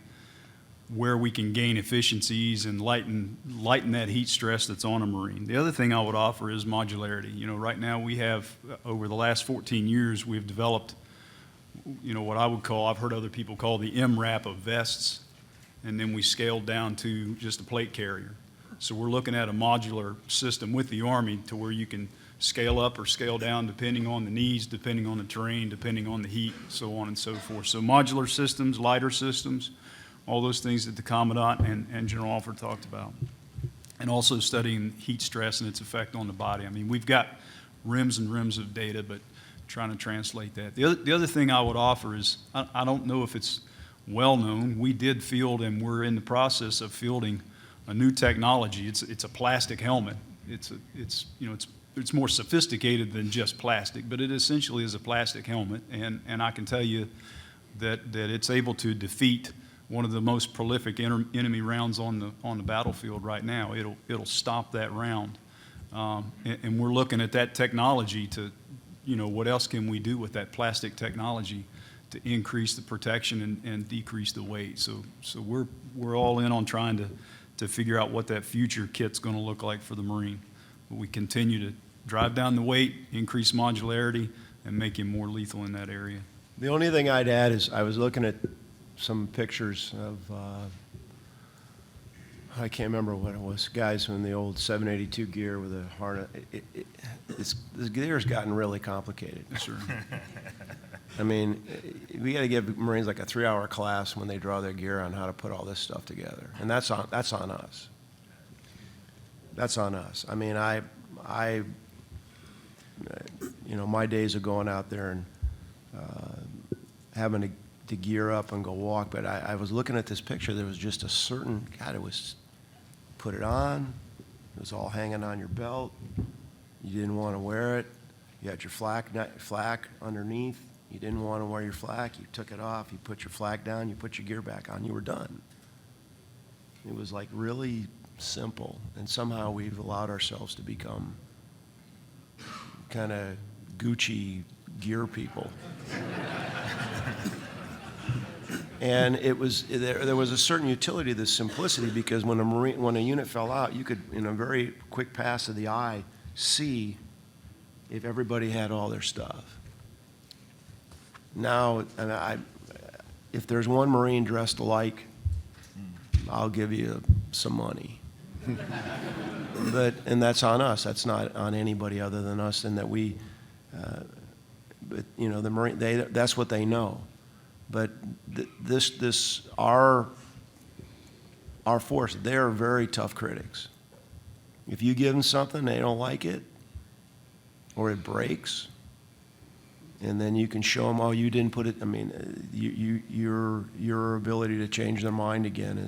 where we can gain efficiencies and lighten that heat stress that's on a Marine. The other thing I would offer is modularity. You know, right now we have, over the last 14 years, we've developed, you know, what I would call, I've heard other people call the MRAP of vests, and then we scaled down to just a plate carrier. So we're looking at a modular system with the Army to where you can scale up or scale down depending on the needs, depending on the terrain, depending on the heat, so on and so forth. So modular systems, lighter systems, all those things that the Commandant and General Alford talked about. And also studying heat stress and its effect on the body. I mean, we've got rims and rims of data, but trying to translate that. The other thing I would offer is, I don't know if it's well known, we did field and we're in the process of fielding a new technology. It's a plastic helmet. It's more sophisticated than just plastic, but it essentially is a plastic helmet, and I can tell you that it's able to defeat one of the most prolific enemy rounds on the battlefield right now. It'll stop that round, and we're looking at that technology to, you know, what else can we do with that plastic technology to increase the protection and decrease the weight. So we're all in on trying to figure out what that future kit's going to look like for the Marine. But we continue to drive down the weight, increase modularity, and make him more lethal in that area. The only thing I'd add is I was looking at some pictures of I can't remember what it was, guys in the old 782 gear with a harness. The gear's gotten really complicated. Yes, sir. I mean, we got to give Marines like a 3-hour class when they draw their gear on how to put all this stuff together, and that's on us. That's on us. I mean, my days of going out there and having to gear up and go walk, but I was looking at this picture. There was just a certain, God, it was, put it on, it was all hanging on your belt. You didn't want to wear it. You had your flak underneath. You didn't want to wear your flak. You took it off. You put your flak down. You put your gear back on. You were done. It was like really simple, and somehow we've allowed ourselves to become kind of Gucci gear people. And it was there was a certain utility to this simplicity, because when a unit fell out, you could, in a very quick pass of the eye, see if everybody had all their stuff. Now, if there's one Marine dressed alike, I'll give you some money. And that's on us. That's not on anybody other than us, and that we, but the Marine, that's what they know. But our force, they're very tough critics. If you give them something, they don't like it, or it breaks, and then you can show them, oh, you didn't put it. I mean, your ability to change their mind again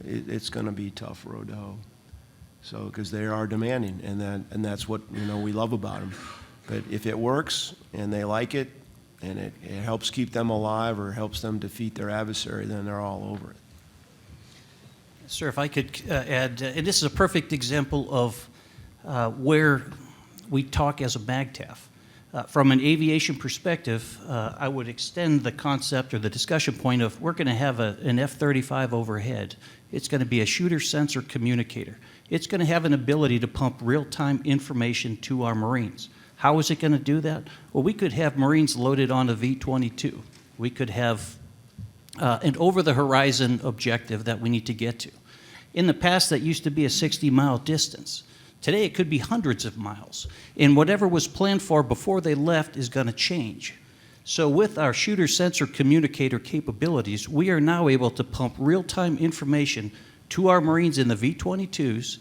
it's going to be a tough road to hoe. So, because they are demanding, and that's what we love about them. But if it works and they like it, and it helps keep them alive or helps them defeat their adversary, then they're all over it. Sir, if I could add, and this is a perfect example of where we talk as a MAGTAF. From an aviation perspective, I would extend the concept or the discussion point of we're going to have an F-35 overhead. It's going to be a shooter sensor communicator. It's going to have an ability to pump real-time information to our Marines. How is it going to do that? Well, we could have Marines loaded on a V-22. We could have an over-the-horizon objective that we need to get to. In the past, that used to be a 60-mile distance. Today, it could be hundreds of miles. And whatever was planned for before they left is going to change. So with our shooter sensor communicator capabilities, we are now able to pump real-time information to our Marines in the V-22s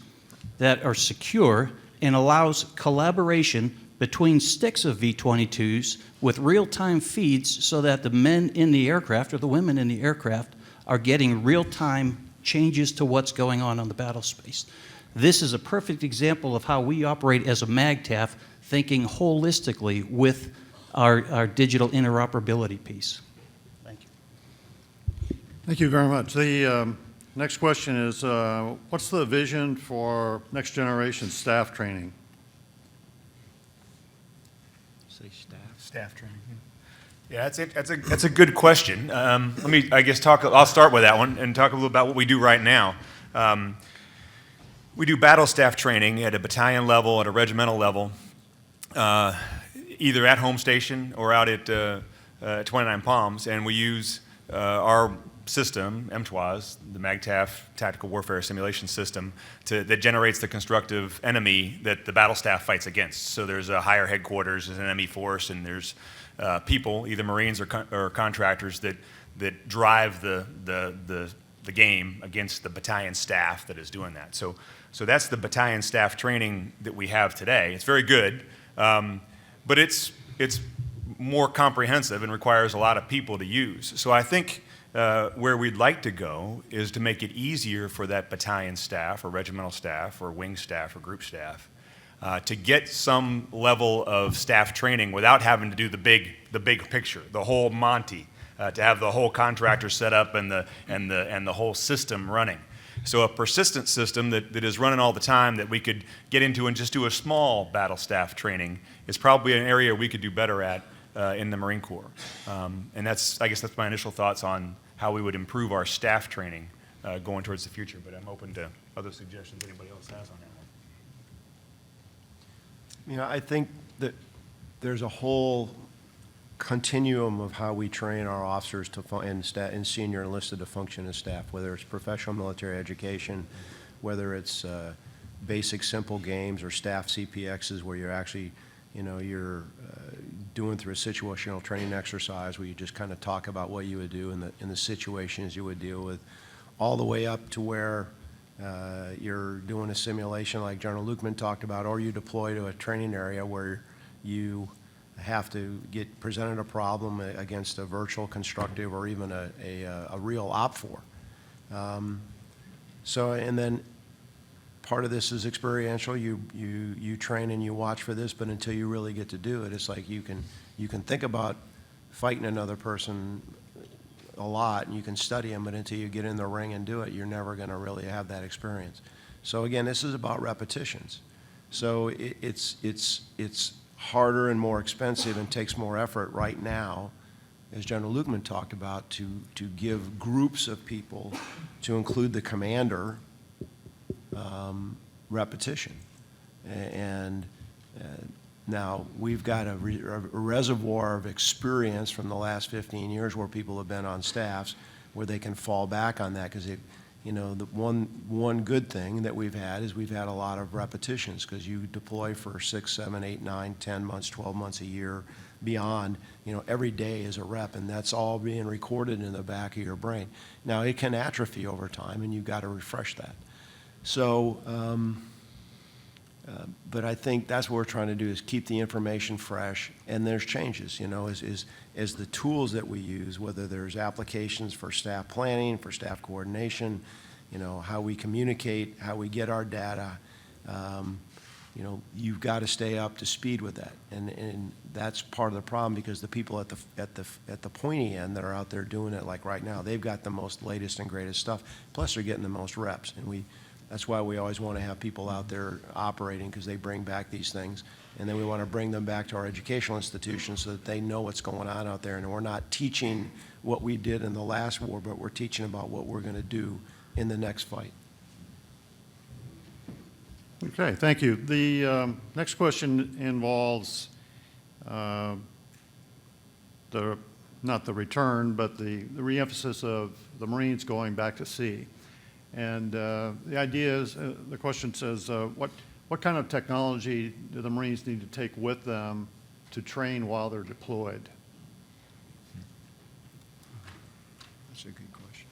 that are secure and allows collaboration between sticks of V-22s with real-time feeds, so that the men in the aircraft or the women in the aircraft are getting real-time changes to what's going on the battle space. This is a perfect example of how we operate as a MAGTAF, thinking holistically with our digital interoperability piece. Thank you. Thank you very much. The next question is, what's the vision for next generation staff training? Say staff. Staff training. Yeah, that's a good question. Let me, I guess, I'll start with that one and talk a little about what we do right now. We do battle staff training at a battalion level, at a regimental level, either at home station or out at 29 Palms, and we use our system, MTWAS, the MAGTAF Tactical Warfare Simulation System, that generates the constructive enemy that the battle staff fights against. So there's a higher headquarters, there's an enemy force, and there's people, either Marines or contractors, that drive the game against the battalion staff that is doing that. So that's the battalion staff training that we have today. It's very good, but it's more comprehensive and requires a lot of people to use. So I think where we'd like to go is to make it easier for that battalion staff or regimental staff or wing staff or group staff to get some level of staff training without having to do the big picture, the whole Monty, to have the whole contractor set up and the whole system running. So a persistent system that is running all the time that we could get into and just do a small battle staff training is probably an area we could do better at in the Marine Corps. And I guess that's my initial thoughts on how we would improve our staff training going towards the future, but I'm open to other suggestions anybody else has on that one. I think that there's a whole continuum of how we train our officers and senior enlisted to function as staff, whether it's professional military education, whether it's basic simple games or staff CPXs where you're actually, you're doing through a situational training exercise where you just kind of talk about what you would do in the situations you would deal with, all the way up to where you're doing a simulation like General Lukeman talked about, or you deploy to a training area where you have to get presented a problem against a virtual, constructive, or even a real OPFOR. And then part of this is experiential. You train and you watch for this, but until you really get to do it, it's like you can think about fighting another person a lot, and you can study them, but until you get in the ring and do it, you're never going to really have that experience. So again, this is about repetitions. So it's harder and more expensive and takes more effort right now, as General Lukeman talked about, to give groups of people, to include the commander, repetition. And now we've got a reservoir of experience from the last 15 years where people have been on staffs where they can fall back on that, because the one good thing that we've had is we've had a lot of repetitions, because you deploy for 6, 7, 8, 9, 10 months, 12 months, a year, beyond. Every day is a rep, and that's all being recorded in the back of your brain. Now, it can atrophy over time, and you've got to refresh that. So, but I think that's what we're trying to do, is keep the information fresh, and there's changes, as the tools that we use, whether there's applications for staff planning, for staff coordination, how we communicate, how we get our data, you've got to stay up to speed with that, and that's part of the problem, because the people at the pointy end that are out there doing it, like right now, they've got the most latest and greatest stuff, plus they're getting the most reps, and that's why we always want to have people out there operating, because they bring back these things. And then we want to bring them back to our educational institutions so that they know what's going on out there. And we're not teaching what we did in the last war, but we're teaching about what we're going to do in the next fight. Okay, thank you. The next question involves not the return, but the reemphasis of the Marines going back to sea. And the idea is, the question says, what kind of technology do the Marines need to take with them to train while they're deployed? That's a good question.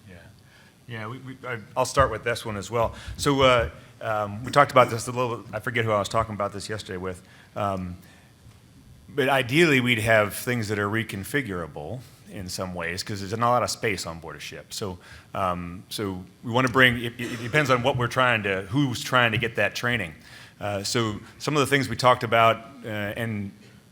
Yeah, I'll start with this one as well. So we talked about this a little, I forget who I was talking about this yesterday with, but ideally we'd have things that are reconfigurable in some ways, because there's not a lot of space on board a ship. So we want to bring, it depends on what who's trying to get that training. So some of the things we talked about, and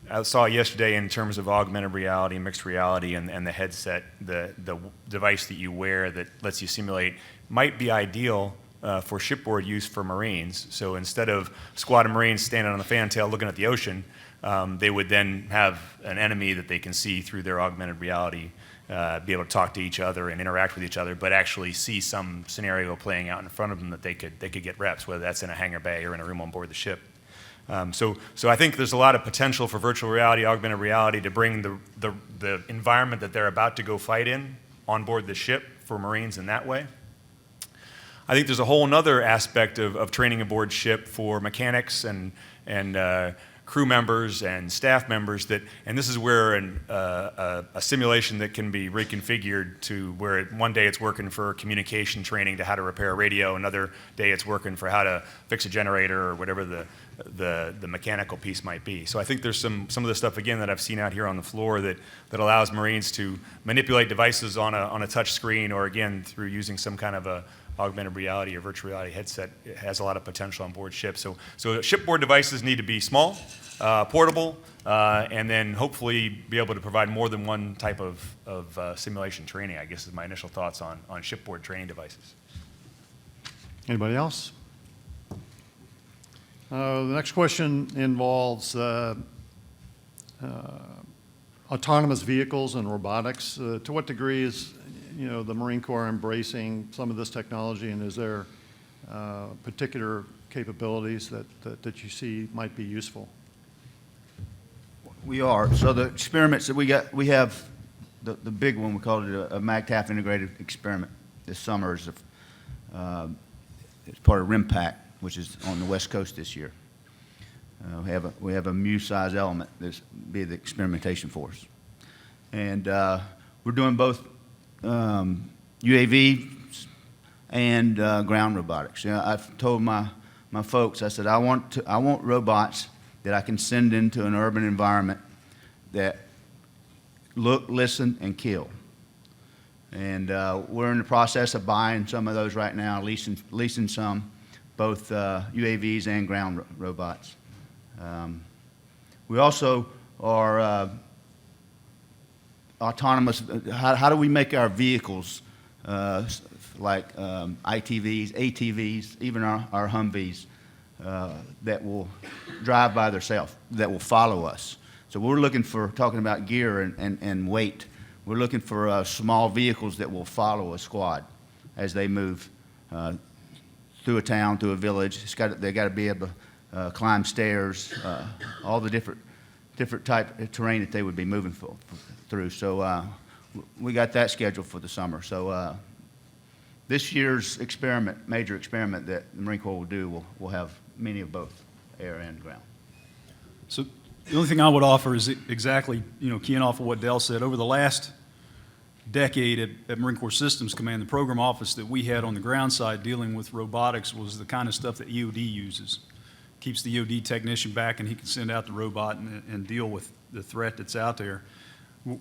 I saw yesterday in terms of augmented reality, mixed reality, and the headset, the device that you wear that lets you simulate, might be ideal for shipboard use for Marines. So instead of a squad of Marines standing on the fantail looking at the ocean, they would then have an enemy that they can see through their augmented reality, be able to talk to each other and interact with each other, but actually see some scenario playing out in front of them that they could get reps, whether that's in a hangar bay or in a room on board the ship. So I think there's a lot of potential for virtual reality, augmented reality, to bring the environment that they're about to go fight in on board the ship for Marines in that way. I think there's a whole other aspect of training aboard ship for mechanics and crew members and staff members and this is where a simulation that can be reconfigured to where one day it's working for communication training to how to repair a radio, another day it's working for how to fix a generator or whatever the mechanical piece might be. So I think there's some of the stuff, again, that I've seen out here on the floor that allows Marines to manipulate devices on a touch screen, or again, through using some kind of a augmented reality or virtual reality headset. It has a lot of potential on board ship. So shipboard devices need to be small, portable, and then hopefully be able to provide more than one type of simulation training, I guess, is my initial thoughts on shipboard training devices. Anybody else? The next question involves autonomous vehicles and robotics. To what degree is the Marine Corps embracing some of this technology, and is there particular capabilities that you see might be useful? We are. So the experiments that we have, the big one, we call it a MAGTF integrated experiment this summer is it's part of RIMPAC, which is on the West Coast this year. We have a Mu-size element that's be the experimentation force. And we're doing both UAV and ground robotics. You know, I've told my folks, I said, I want robots that I can send into an urban environment that look, listen, and kill. And we're in the process of buying some of those right now, leasing some, both UAVs and ground robots. We also are autonomous. How do we make our vehicles like ITVs, ATVs, even our Humvees that will drive by themselves, that will follow us? So we're looking for, talking about gear and weight, we're looking for small vehicles that will follow a squad as they move through a town, through a village. They got to be able to climb stairs, all the different type of terrain that they would be moving through. So we got that scheduled for the summer. So this year's major experiment that the Marine Corps will do, will have many of both air and ground. So the only thing I would offer is exactly, keying off of what Dell said. Over the last decade at Marine Corps Systems Command, the program office that we had on the ground side dealing with robotics was the kind of stuff that EOD uses. Keeps the EOD technician back, and he can send out the robot and deal with the threat that's out there.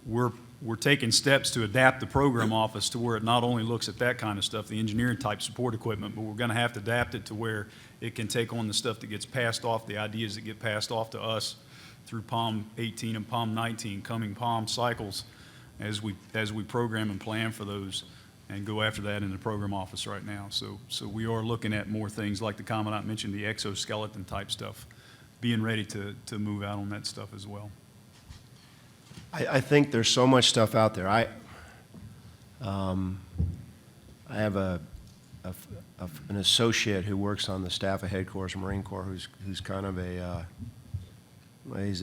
We're taking steps to adapt the program office to where it not only looks at that kind of stuff, the engineering type support equipment, but we're going to have to adapt it to where it can take on the stuff that gets passed off, the ideas that get passed off to us through POM 18 and POM 19, coming POM cycles as we program and plan for those and go after that in the program office right now. So we are looking at more things like the Commandant mentioned, the exoskeleton type stuff, being ready to move out on that stuff as well. I think there's so much stuff out there. I have an associate who works on the staff of headquarters of Marine Corps who's kind of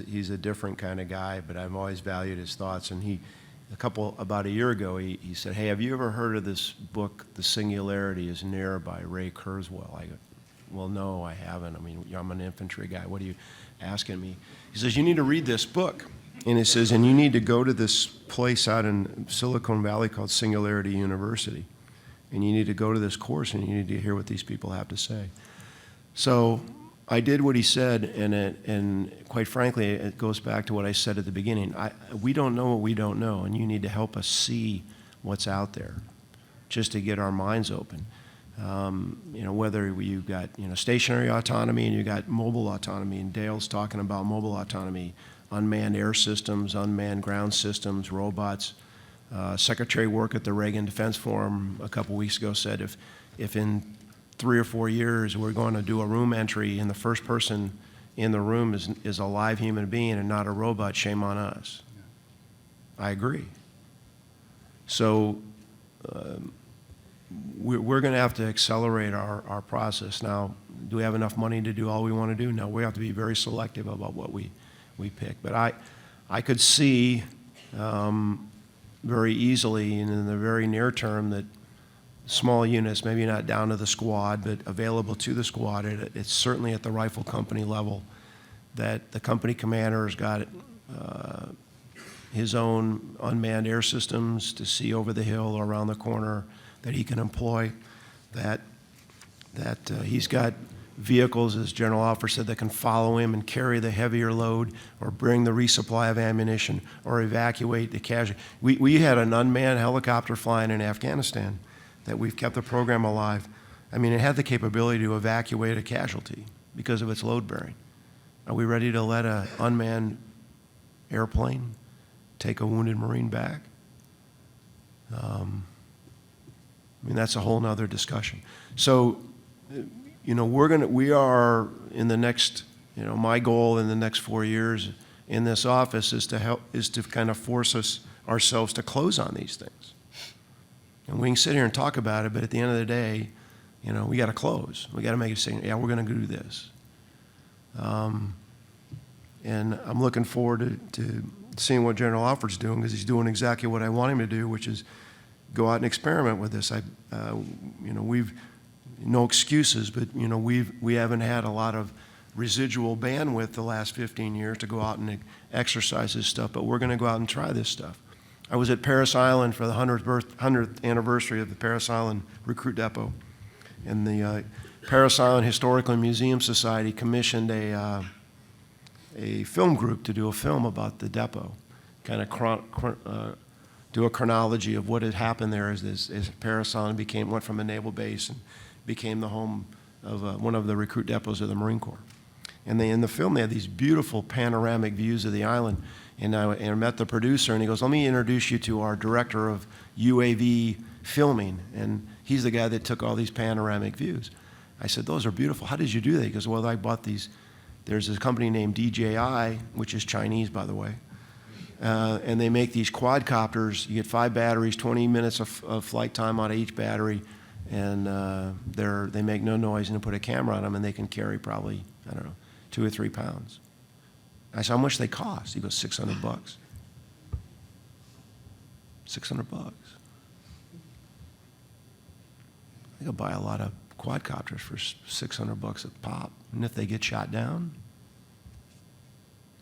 he's a different kind of guy, but I've always valued his thoughts. And about a year ago, he said, "Hey, have you ever heard of this book, The Singularity is Near by Ray Kurzweil?" I go, "Well, no, I haven't. I mean, I'm an infantry guy. What are you asking me?" He says, "You need to read this book." And it says, and you need to go to this place out in Silicon Valley called Singularity University. And you need to go to this course and you need to hear what these people have to say. So I did what he said, and quite frankly, it goes back to what I said at the beginning. We don't know what we don't know, and you need to help us see what's out there just to get our minds open. Whether you've got stationary autonomy and you've got mobile autonomy, and Dale's talking about mobile autonomy, unmanned air systems, unmanned ground systems, robots. Secretary Work at the Reagan Defense Forum a couple weeks ago said if in 3 or 4 years we're going to do a room entry and the first person in the room is a live human being and not a robot, shame on us. I agree. So we're going to have to accelerate our process. Now, do we have enough money to do all we want to do? No, we have to be very selective about what we pick. But I could see very easily and in the very near term that small units, maybe not down to the squad, but available to the squad, it's certainly at the rifle company level, that the company commander has got his own unmanned air systems to see over the hill or around the corner that he can employ, that he's got vehicles, as General Officer said, that can follow him and carry the heavier load or bring the resupply of ammunition or evacuate the casualty. We had an unmanned helicopter flying in Afghanistan that we've kept the program alive. I mean, it had the capability to evacuate a casualty because of its load bearing. Are we ready to let an unmanned airplane take a wounded Marine back? I mean, that's a whole nother discussion. So, we are in the next, my goal in the next 4 years in this office is to kind of force ourselves to close on these things. And we can sit here and talk about it, but at the end of the day, we got to close. We got to make a decision. Yeah, we're going to do this. And I'm looking forward to seeing what General Alford's doing, because he's doing exactly what I want him to do, which is go out and experiment with this. We've no excuses, but we haven't had a lot of residual bandwidth the last 15 years to go out and exercise this stuff, but we're going to go out and try this stuff. I was at Parris Island for the 100th anniversary of the Parris Island Recruit Depot, and the Parris Island Historical and Museum Society commissioned a film group to do a film about the depot, kind of do a chronology of what had happened there as Parris Island went from a naval base and became the home of one of the recruit depots of the Marine Corps. And in the film, they had these beautiful panoramic views of the island. And I met the producer, and he goes, "Let me introduce you to our director of UAV filming." And he's the guy that took all these panoramic views. I said, "Those are beautiful. How did you do that?" He goes, "Well, I bought these. There's this company named DJI, which is Chinese, by the way. And they make these quadcopters. You get 5 batteries, 20 minutes of flight time out of each battery. And they make no noise, and they put a camera on them, and they can carry probably, 2 or 3 pounds." I said, "How much they cost?" He goes, $600. $600. I could buy a lot of quadcopters for $600 a pop. And if they get shot down,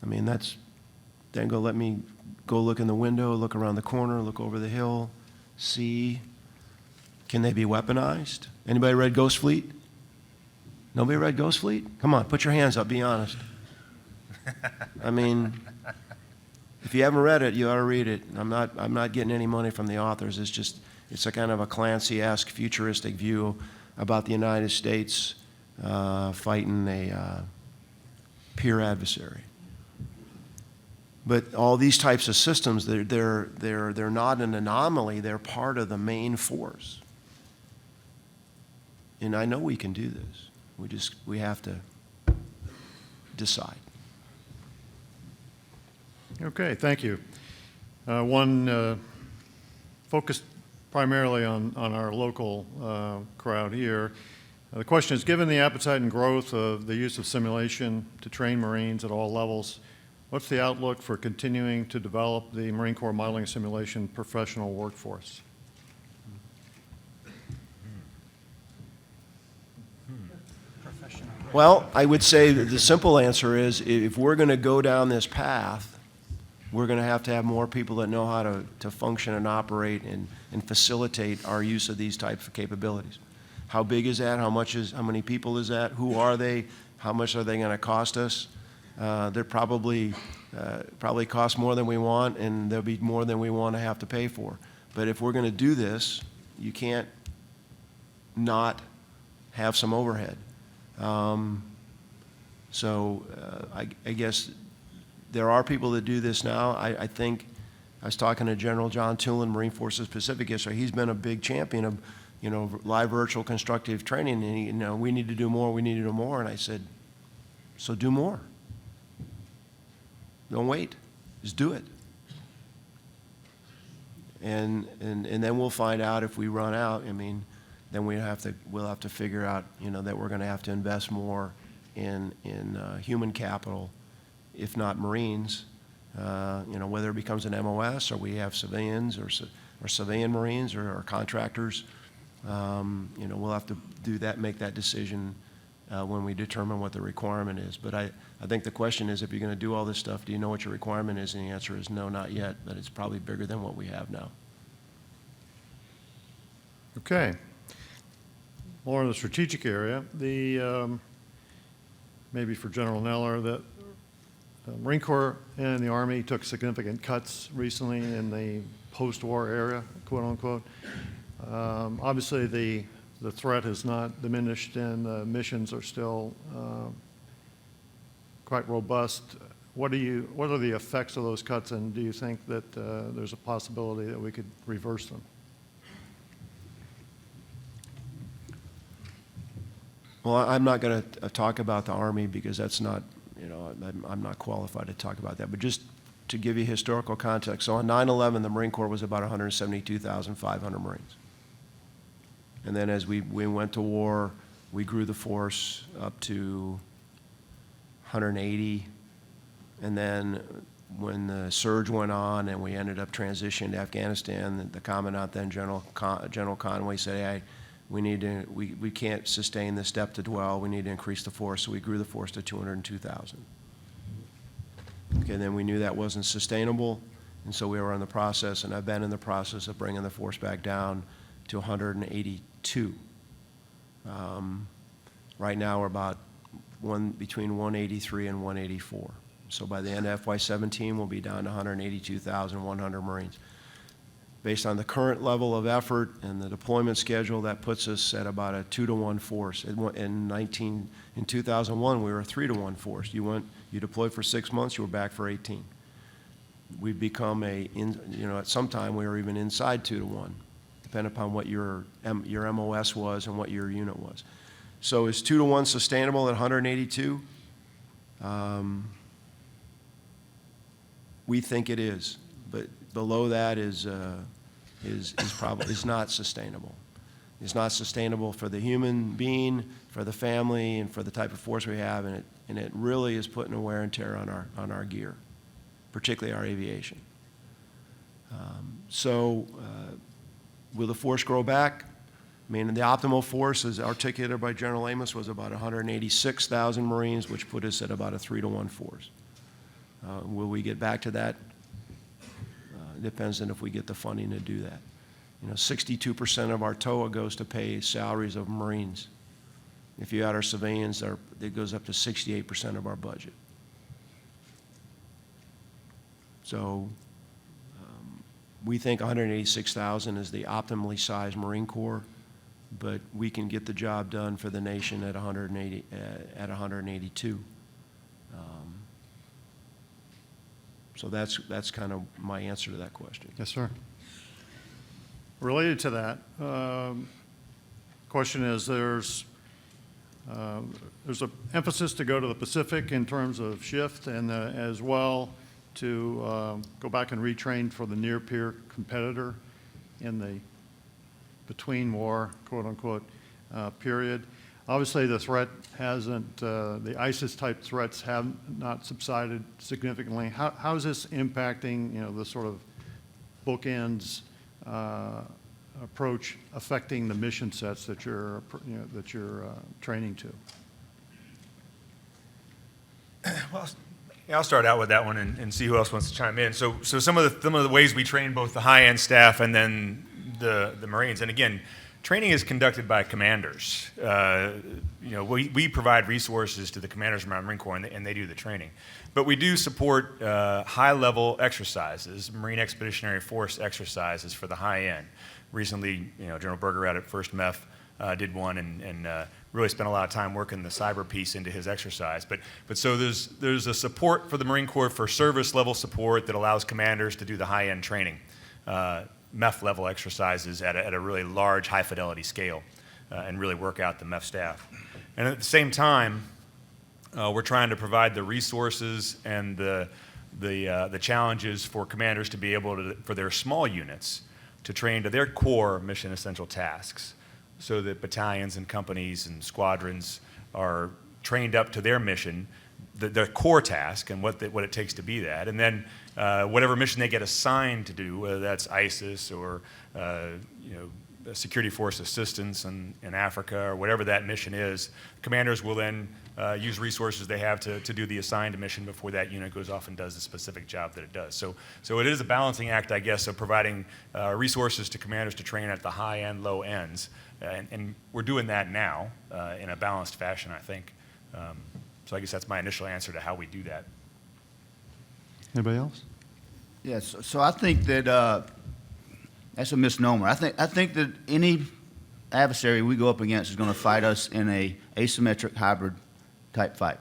then let me go look in the window, look around the corner, look over the hill, see, can they be weaponized? Anybody read Ghost Fleet? Nobody read Ghost Fleet? Come on, put your hands up, be honest. If you haven't read it, you ought to read it. I'm not getting any money from the authors. It's a kind of a Clancy-esque futuristic view about the United States fighting a peer adversary. But all these types of systems, they're not an anomaly. They're part of the main force. And I know we can do this. We have to decide. Okay, thank you. One focused primarily on our local crowd here. The question is, given the appetite and growth of the use of simulation to train Marines at all levels, what's the outlook for continuing to develop the Marine Corps modeling and simulation professional workforce? Well, I would say that the simple answer is, if we're going to go down this path, we're going to have more people that know how to function and operate and facilitate our use of these types of capabilities. How big is that? How many people is that? Who are they? How much are they going to cost us? They're probably cost more than we want, and there'll be more than we want to have to pay for. But if we're going to do this, you can't not have some overhead. I guess there are people that do this now. I think I was talking to General John Tulin, Marine Forces Pacific yesterday. He's been a big champion of, live virtual constructive training, and we need to do more, we need to do more. And I said, so do more. Don't wait, just do it. And then we'll find out if we run out. Then we'll have to figure out, that we're going to have to invest more in human capital, if not Marines. Whether it becomes an MOS or we have civilians or civilian Marines or contractors, we'll have to do that, make that decision when we determine what the requirement is. But I think the question is, if you're going to do all this stuff, do you know what your requirement is? And the answer is no, not yet, but it's probably bigger than what we have now. Okay. More in the strategic area, maybe for General Neller, the Marine Corps and the Army took significant cuts recently in the post-war era, quote unquote. Obviously, the threat has not diminished, and the missions are still quite robust. What are the effects of those cuts, and do you think that there's a possibility that we could reverse them? Well, I'm not going to talk about the Army because that's not, I'm not qualified to talk about that. But just to give you historical context, so on 9/11, the Marine Corps was about 172,500 Marines. And then as we went to war, we grew the force up to 180, And then when the surge went on and we ended up transitioning to Afghanistan, the Commandant then, General Conway, said, hey, we can't sustain this depth to dwell. We need to increase the force. So we grew the force to 202,000. Okay, then we knew that wasn't sustainable, and so we were in the process, and I've been in the process of bringing the force back down to 182. Right now, we're about between 183 and 184. So by the end of FY17, we'll be down to 182,100 Marines. Based on the current level of effort and the deployment schedule, that puts us at about a 2-to-1 force. In 2001, we were a 3-to-1 force. You deployed for 6 months, you were back for 18. We've become at some time we were even inside 2-to-1, depending upon what your MOS was and what your unit was. So is 2-to-1 sustainable at 182? We think it is, but below that is not sustainable. It's not sustainable for the human being, for the family, and for the type of force we have, and it really is putting a wear and tear on our gear, particularly our aviation. Will the force grow back? I mean, the optimal force, as articulated by General Amos, was about 186,000 Marines, which put us at about a 3-to-1 force. Will we get back to that? Depends on if we get the funding to do that. 62% of our TOA goes to pay salaries of Marines. If you add our civilians, it goes up to 68% of our budget. So we think 186,000 is the optimally sized Marine Corps, but we can get the job done for the nation at 182. So that's kind of my answer to that question. Yes, sir. Related to that, question is there's an emphasis to go to the Pacific in terms of shift and as well to go back and retrain for the near-peer competitor in the between war, quote unquote, period. Obviously, the threat hasn't, the ISIS-type threats have not subsided significantly. How is this impacting, the sort of bookends approach affecting the mission sets that you're training to? Well, yeah, I'll start out with that one and see who else wants to chime in. So some of the ways we train both the high-end staff and then the Marines, and again, training is conducted by commanders. We provide resources to the commanders around the Marine Corps, and they do the training. But we do support high-level exercises, Marine Expeditionary Force exercises for the high end. Recently, General Berger out at 1st MEF did one and really spent a lot of time working the cyber piece into his exercise. But so there's a support for the Marine Corps for service-level support that allows commanders to do the high-end training. MEF-level exercises at a really large, high-fidelity scale and really work out the MEF staff. And at the same time, we're trying to provide the resources and the challenges for commanders to be able to, for their small units, to train to their core mission essential tasks so that battalions and companies and squadrons are trained up to their mission, the core task and what it takes to be that. And then whatever mission they get assigned to do, whether that's ISIS or security force assistance in Africa or whatever that mission is, commanders will then use resources they have to do the assigned mission before that unit goes off and does the specific job that it does. So it is a balancing act, I guess, of providing resources to commanders to train at the high and low ends. And we're doing that now in a balanced fashion, I think. So I guess that's my initial answer to how we do that. Anybody else? Yes, so I think that that's a misnomer. I think that any adversary we go up against is going to fight us in a asymmetric hybrid type fight.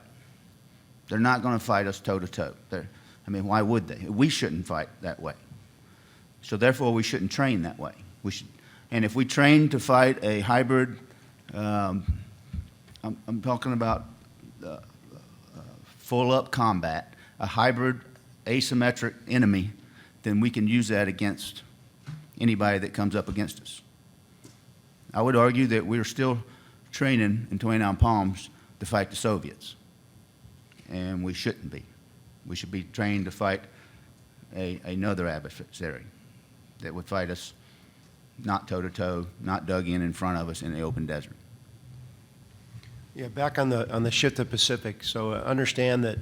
They're not going to fight us toe to toe. Why would they? We shouldn't fight that way. So therefore, we shouldn't train that way. And if we train to fight a hybrid, I'm talking about full-up combat, a hybrid asymmetric enemy, then we can use that against anybody that comes up against us. I would argue that we're still training in 29 Palms to fight the Soviets, and we shouldn't be. We should be trained to fight another adversary that would fight us not toe-to-toe, not dug in front of us in the open desert. Yeah, back on the shift to Pacific, so understand that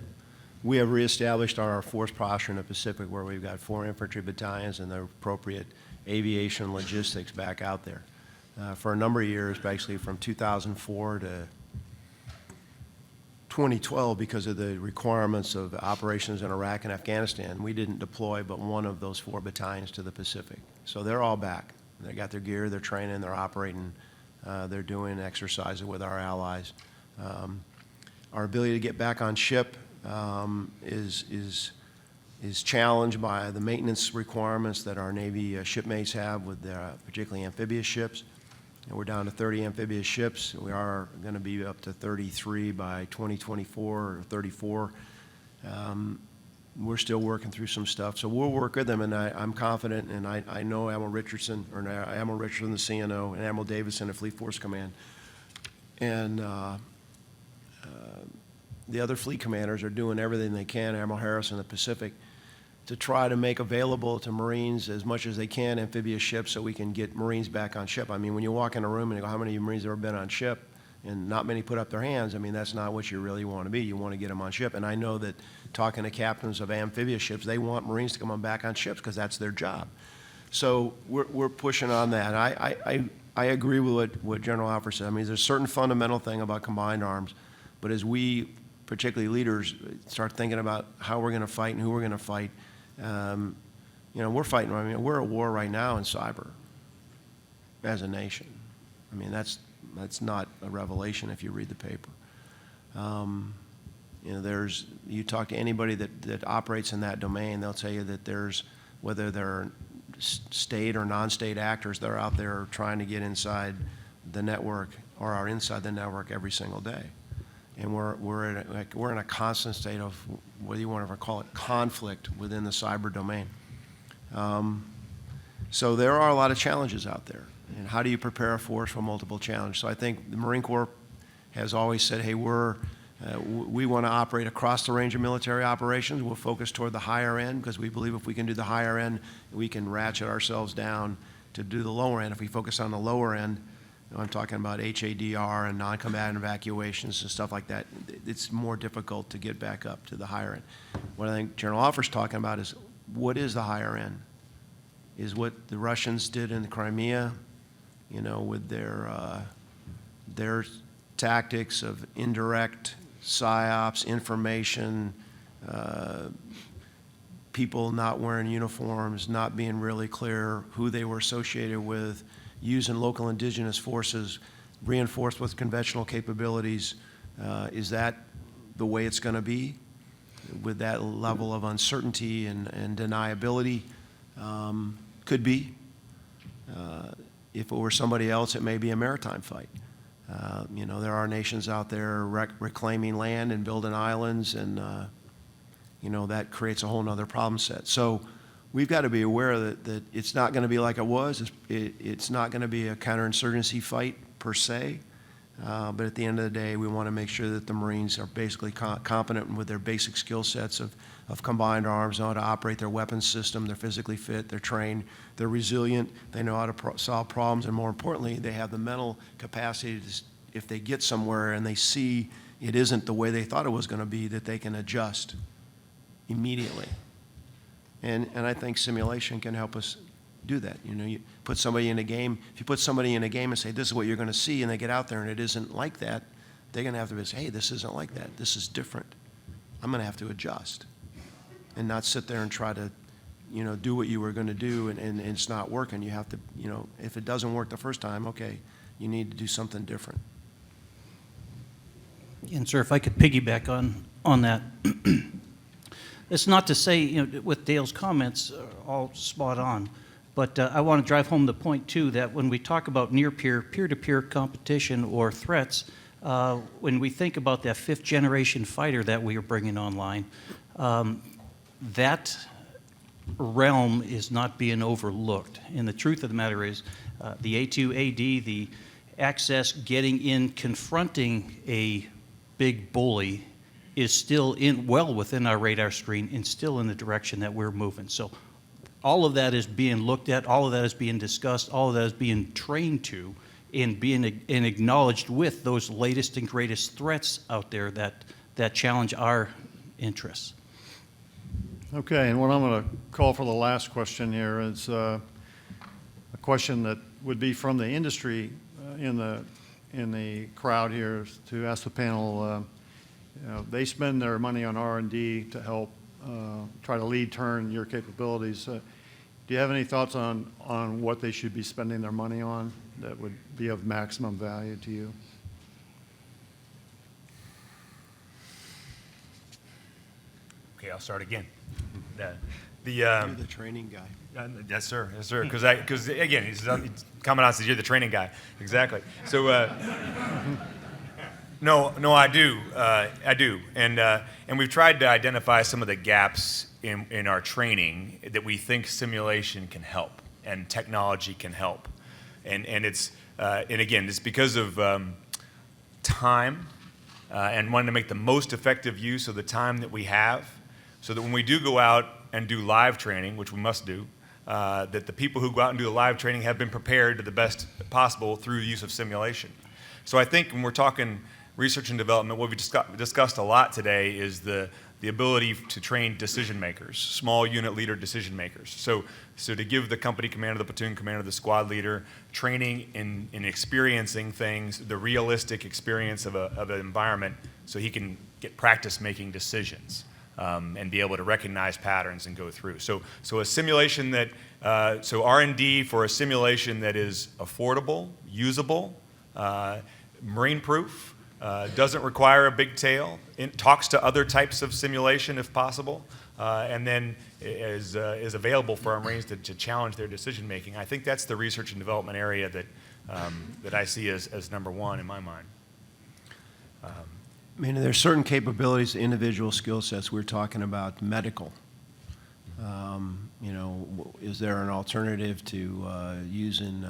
we have reestablished our force posture in the Pacific where we've got 4 infantry battalions and the appropriate aviation logistics back out there. For a number of years, basically from 2004 to 2012, because of the requirements of operations in Iraq and Afghanistan, we didn't deploy but one of those 4 battalions to the Pacific. So they're all back. They got their gear, they're training, they're operating, they're doing exercises with our allies. Our ability to get back on ship is challenged by the maintenance requirements that our Navy shipmates have with their particularly amphibious ships. And we're down to 30 amphibious ships. We are going to be up to 33 by 2024 or 34. We're still working through some stuff, so we'll work with them, and I'm confident, and I know Admiral Richardson, the CNO, and Admiral Davidson, the Fleet Force Command, and the other fleet commanders are doing everything they can, Admiral Harris in the Pacific, to try to make available to Marines as much as they can amphibious ships so we can get Marines back on ship. I mean, when you walk in a room and you go, how many of you Marines have ever been on ship? And not many put up their hands. I mean, that's not what you really want to be. You want to get them on ship. And I know that talking to captains of amphibious ships, they want Marines to come on back on ships because that's their job. So we're pushing on that. I agree with what General Alford said. I mean, there's a certain fundamental thing about combined arms, but as we, particularly leaders, start thinking about how we're going to fight and who we're going to fight, you know, we're fighting. I mean, we're at war right now in cyber as a nation. I mean, that's not a revelation if you read the paper. You know, you talk to anybody that operates in that domain, they'll tell you that there's, whether they're state or non-state actors, they're out there trying to get inside the network or are inside the network every single day. And we're in a constant state of, whether you want to call it, conflict within the cyber domain. So there are a lot of challenges out there. And how do you prepare a force for multiple challenges? So I think the Marine Corps has always said, hey, we want to operate across the range of military operations. We'll focus toward the higher end because we believe if we can do the higher end, we can ratchet ourselves down to do the lower end. If we focus on the lower end, I'm talking about HADR and non-combatant evacuations and stuff like that, it's more difficult to get back up to the higher end. What I think General Offer's talking about is, what is the higher end? Is what the Russians did in the Crimea, you know, with their tactics of indirect psyops, information, people not wearing uniforms, not being really clear who they were associated with, using local indigenous forces, reinforced with conventional capabilities. Is that the way it's going to be with that level of uncertainty and deniability? Could be. If it were somebody else, it may be a maritime fight. You know, there are nations out there reclaiming land and building islands, and you know, that creates a whole nother problem set. So we've got to be aware that it's not going to be like it was. It's not going to be a counterinsurgency fight per se, but at the end of the day, we want to make sure that the Marines are basically competent with their basic skill sets of combined arms, know how to operate their weapons system, they're physically fit, they're trained, they're resilient, they know how to solve problems, and more importantly, they have the mental capacity to, if they get somewhere and they see it isn't the way they thought it was going to be, that they can adjust immediately. And I think simulation can help us do that. You know, you put somebody in a game, if you put somebody in a game and say, this is what you're going to see, and they get out there and it isn't like that, they're going to have to say, hey, this isn't like that. This is different. I'm going to have to adjust and not sit there and try to, you know, do what you were going to do and it's not working. You have to, you know, if it doesn't work the first time, okay, you need to do something different. And sir, if I could piggyback on that. It's not to say, you know, with Dale's comments, all spot on, but I want to drive home the point, too, that when we talk about near-peer, peer-to-peer competition or threats, when we think about that fifth-generation fighter that we are bringing online, that realm is not being overlooked. And the truth of the matter is, the A2AD, the access, getting in, confronting a big bully is still well within our radar screen and still in the direction that we're moving. So all of that is being looked at, all of that is being discussed, all of that is being trained to, and being and acknowledged with those latest and greatest threats out there that challenge our interests. Okay, and what I'm going to call for the last question here is a question that would be from the industry in the crowd here, to ask the panel. They spend their money on R&D to help try to lead turn your capabilities. Do you have any thoughts on what they should be spending their money on that would be of maximum value to you? Okay, I'll start again. You're the training guy. Yes, sir. Yes, sir. Because again, he's Commandant says you're the training guy. Exactly. So, no, I do. And we've tried to identify some of the gaps in our training that we think simulation can help and technology can help. And it's and again, it's because of time and wanting to make the most effective use of the time that we have, so that when we do go out and do live training, which we must do, that the people who go out and do the live training have been prepared to the best possible through the use of simulation. So I think when we're talking research and development, what we discussed a lot today is the ability to train decision makers, small unit leader decision makers. So to give the company commander, the platoon commander, the squad leader training in experiencing things, the realistic experience of an environment, so he can get practice making decisions. And be able to recognize patterns and go through. So a simulation that, so R&D for a simulation that is affordable, usable, marine-proof, doesn't require a big tail, talks to other types of simulation if possible, and then is available for our Marines to challenge their decision-making. I think that's the research and development area that I see as number one in my mind. I mean, there's certain capabilities, individual skill sets. We're talking about medical. Is there an alternative to using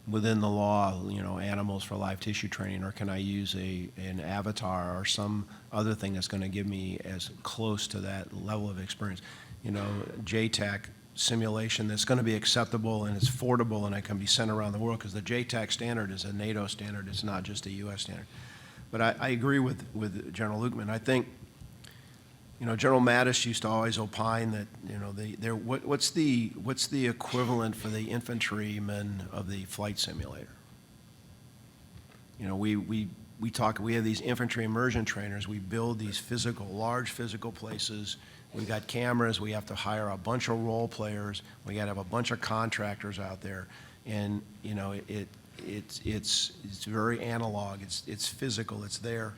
within the law, animals for live tissue training, or can I use an avatar or some other thing that's going to give me as close to that level of experience? JTAC simulation that's going to be acceptable and it's affordable and it can be sent around the world, because the JTAC standard is a NATO standard. It's not just a U.S. standard. But I agree with General Lukeman. I think, General Mattis used to always opine that, what's the equivalent for the infantryman of the flight simulator? We have these infantry immersion trainers. We build these large physical places. We got cameras. We have to hire a bunch of role players. We got to have a bunch of contractors out there, and it's very analog. It's physical. It's there,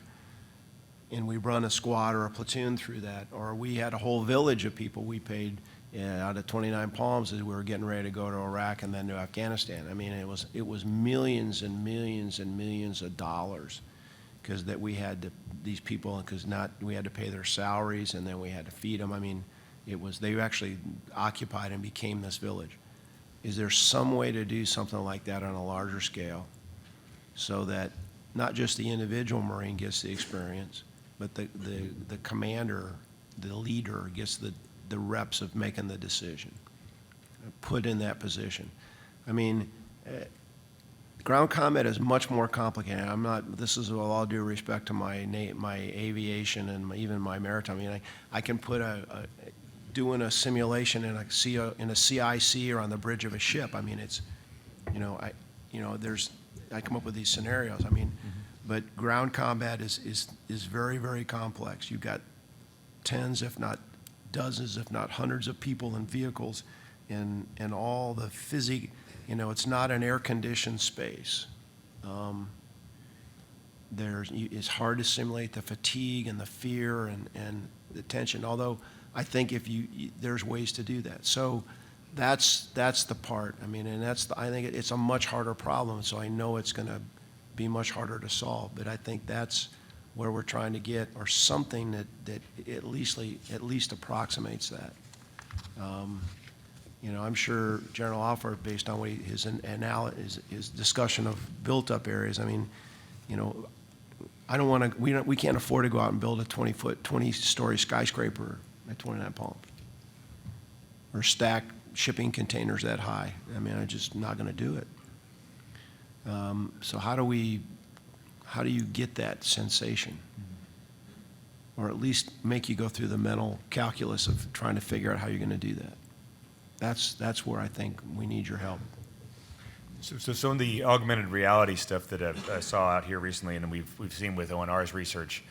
and we run a squad or a platoon through that. Or we had a whole village of people we paid out of 29 Palms as we were getting ready to go to Iraq and then to Afghanistan. I mean, it was millions and millions and millions of dollars, because that we had these people, because we had to pay their salaries and then we had to feed them. I mean, they actually occupied and became this village. Is there some way to do something like that on a larger scale, so that not just the individual Marine gets the experience, but the commander, the leader, gets the reps of making the decision, put in that position? I mean, ground combat is much more complicated. This is with all due respect to my aviation and even my maritime. I mean, I can put doing a simulation in a CIC or on the bridge of a ship. I mean, it's, I come up with these scenarios. I mean, but ground combat is very, very complex. You've got tens, if not dozens, if not hundreds of people and vehicles, and all the it's not an air-conditioned space. It's hard to simulate the fatigue and the fear and the tension, although I think there's ways to do that. So that's the part. I mean, and I think it's a much harder problem, so I know it's going to be much harder to solve, but I think that's where we're trying to get, or something that at least approximates that. I'm sure General Alford, based on his discussion of built-up areas, I mean, I don't want to, we can't afford to go out and build a 20-foot, 20-story skyscraper at 29 Palms. Or stack shipping containers that high. I mean, I'm just not going to do it. So how do you get that sensation? Or at least make you go through the mental calculus of trying to figure out how you're going to do that. That's where I think we need your help. So some of the augmented reality stuff that I saw out here recently, and we've seen with ONR's research,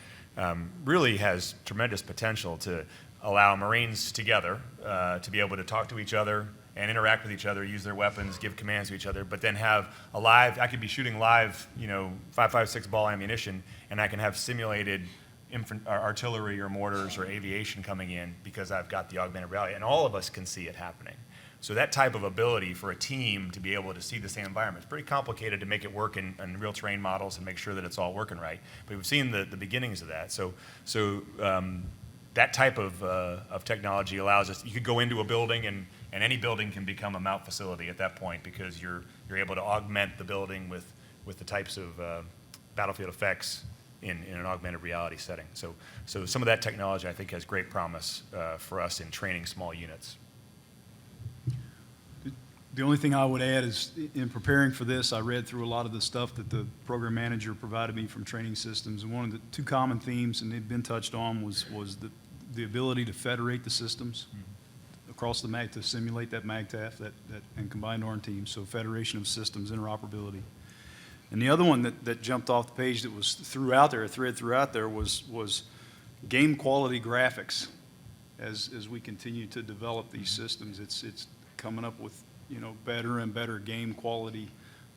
really has tremendous potential to allow Marines together to be able to talk to each other and interact with each other, use their weapons, give commands to each other, but then have a live, I could be shooting live, 5.56 ball ammunition, and I can have simulated artillery or mortars or aviation coming in because I've got the augmented reality, and all of us can see it happening. So that type of ability for a team to be able to see the same environment, it's pretty complicated to make it work in real terrain models and make sure that it's all working right. But we've seen the beginnings of that. So that type of technology allows us, you could go into a building and any building can become a MOUT facility at that point because you're able to augment the building with the types of battlefield effects in an augmented reality setting. So some of that technology I think has great promise for us in training small units. The only thing I would add is in preparing for this, I read through a lot of the stuff that the program manager provided me from training systems. And one of the two common themes, and they've been touched on, was the ability to federate the systems across the MAG, to simulate that MAGTF and combined arm teams. So federation of systems, interoperability. And the other one that jumped off the page that was throughout there, a thread throughout there, was game quality graphics. As we continue to develop these systems, it's coming up with better and better game quality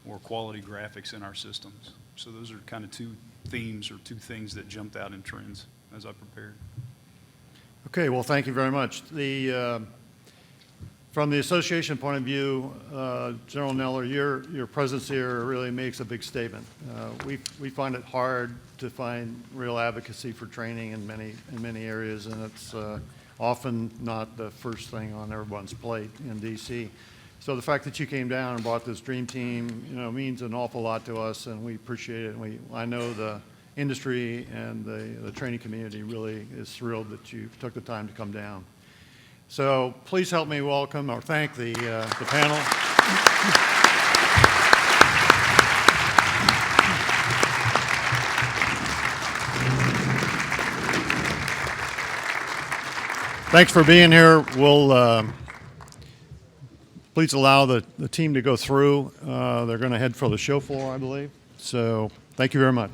or quality graphics in our systems. So those are kind of two themes or two things that jumped out in trends as I prepared. Okay, well, thank you very much. From the association point of view, General Neller, your presence here really makes a big statement. We find it hard to find real advocacy for training in many areas, and it's often not the first thing on everyone's plate in D.C. So the fact that you came down and brought this dream team, means an awful lot to us, and we appreciate it. And I know the industry and the training community really is thrilled that you took the time to come down. So please help me welcome or thank the panel. Thanks for being here. We'll please allow the team to go through. They're going to head for the show floor, I believe. So thank you very much.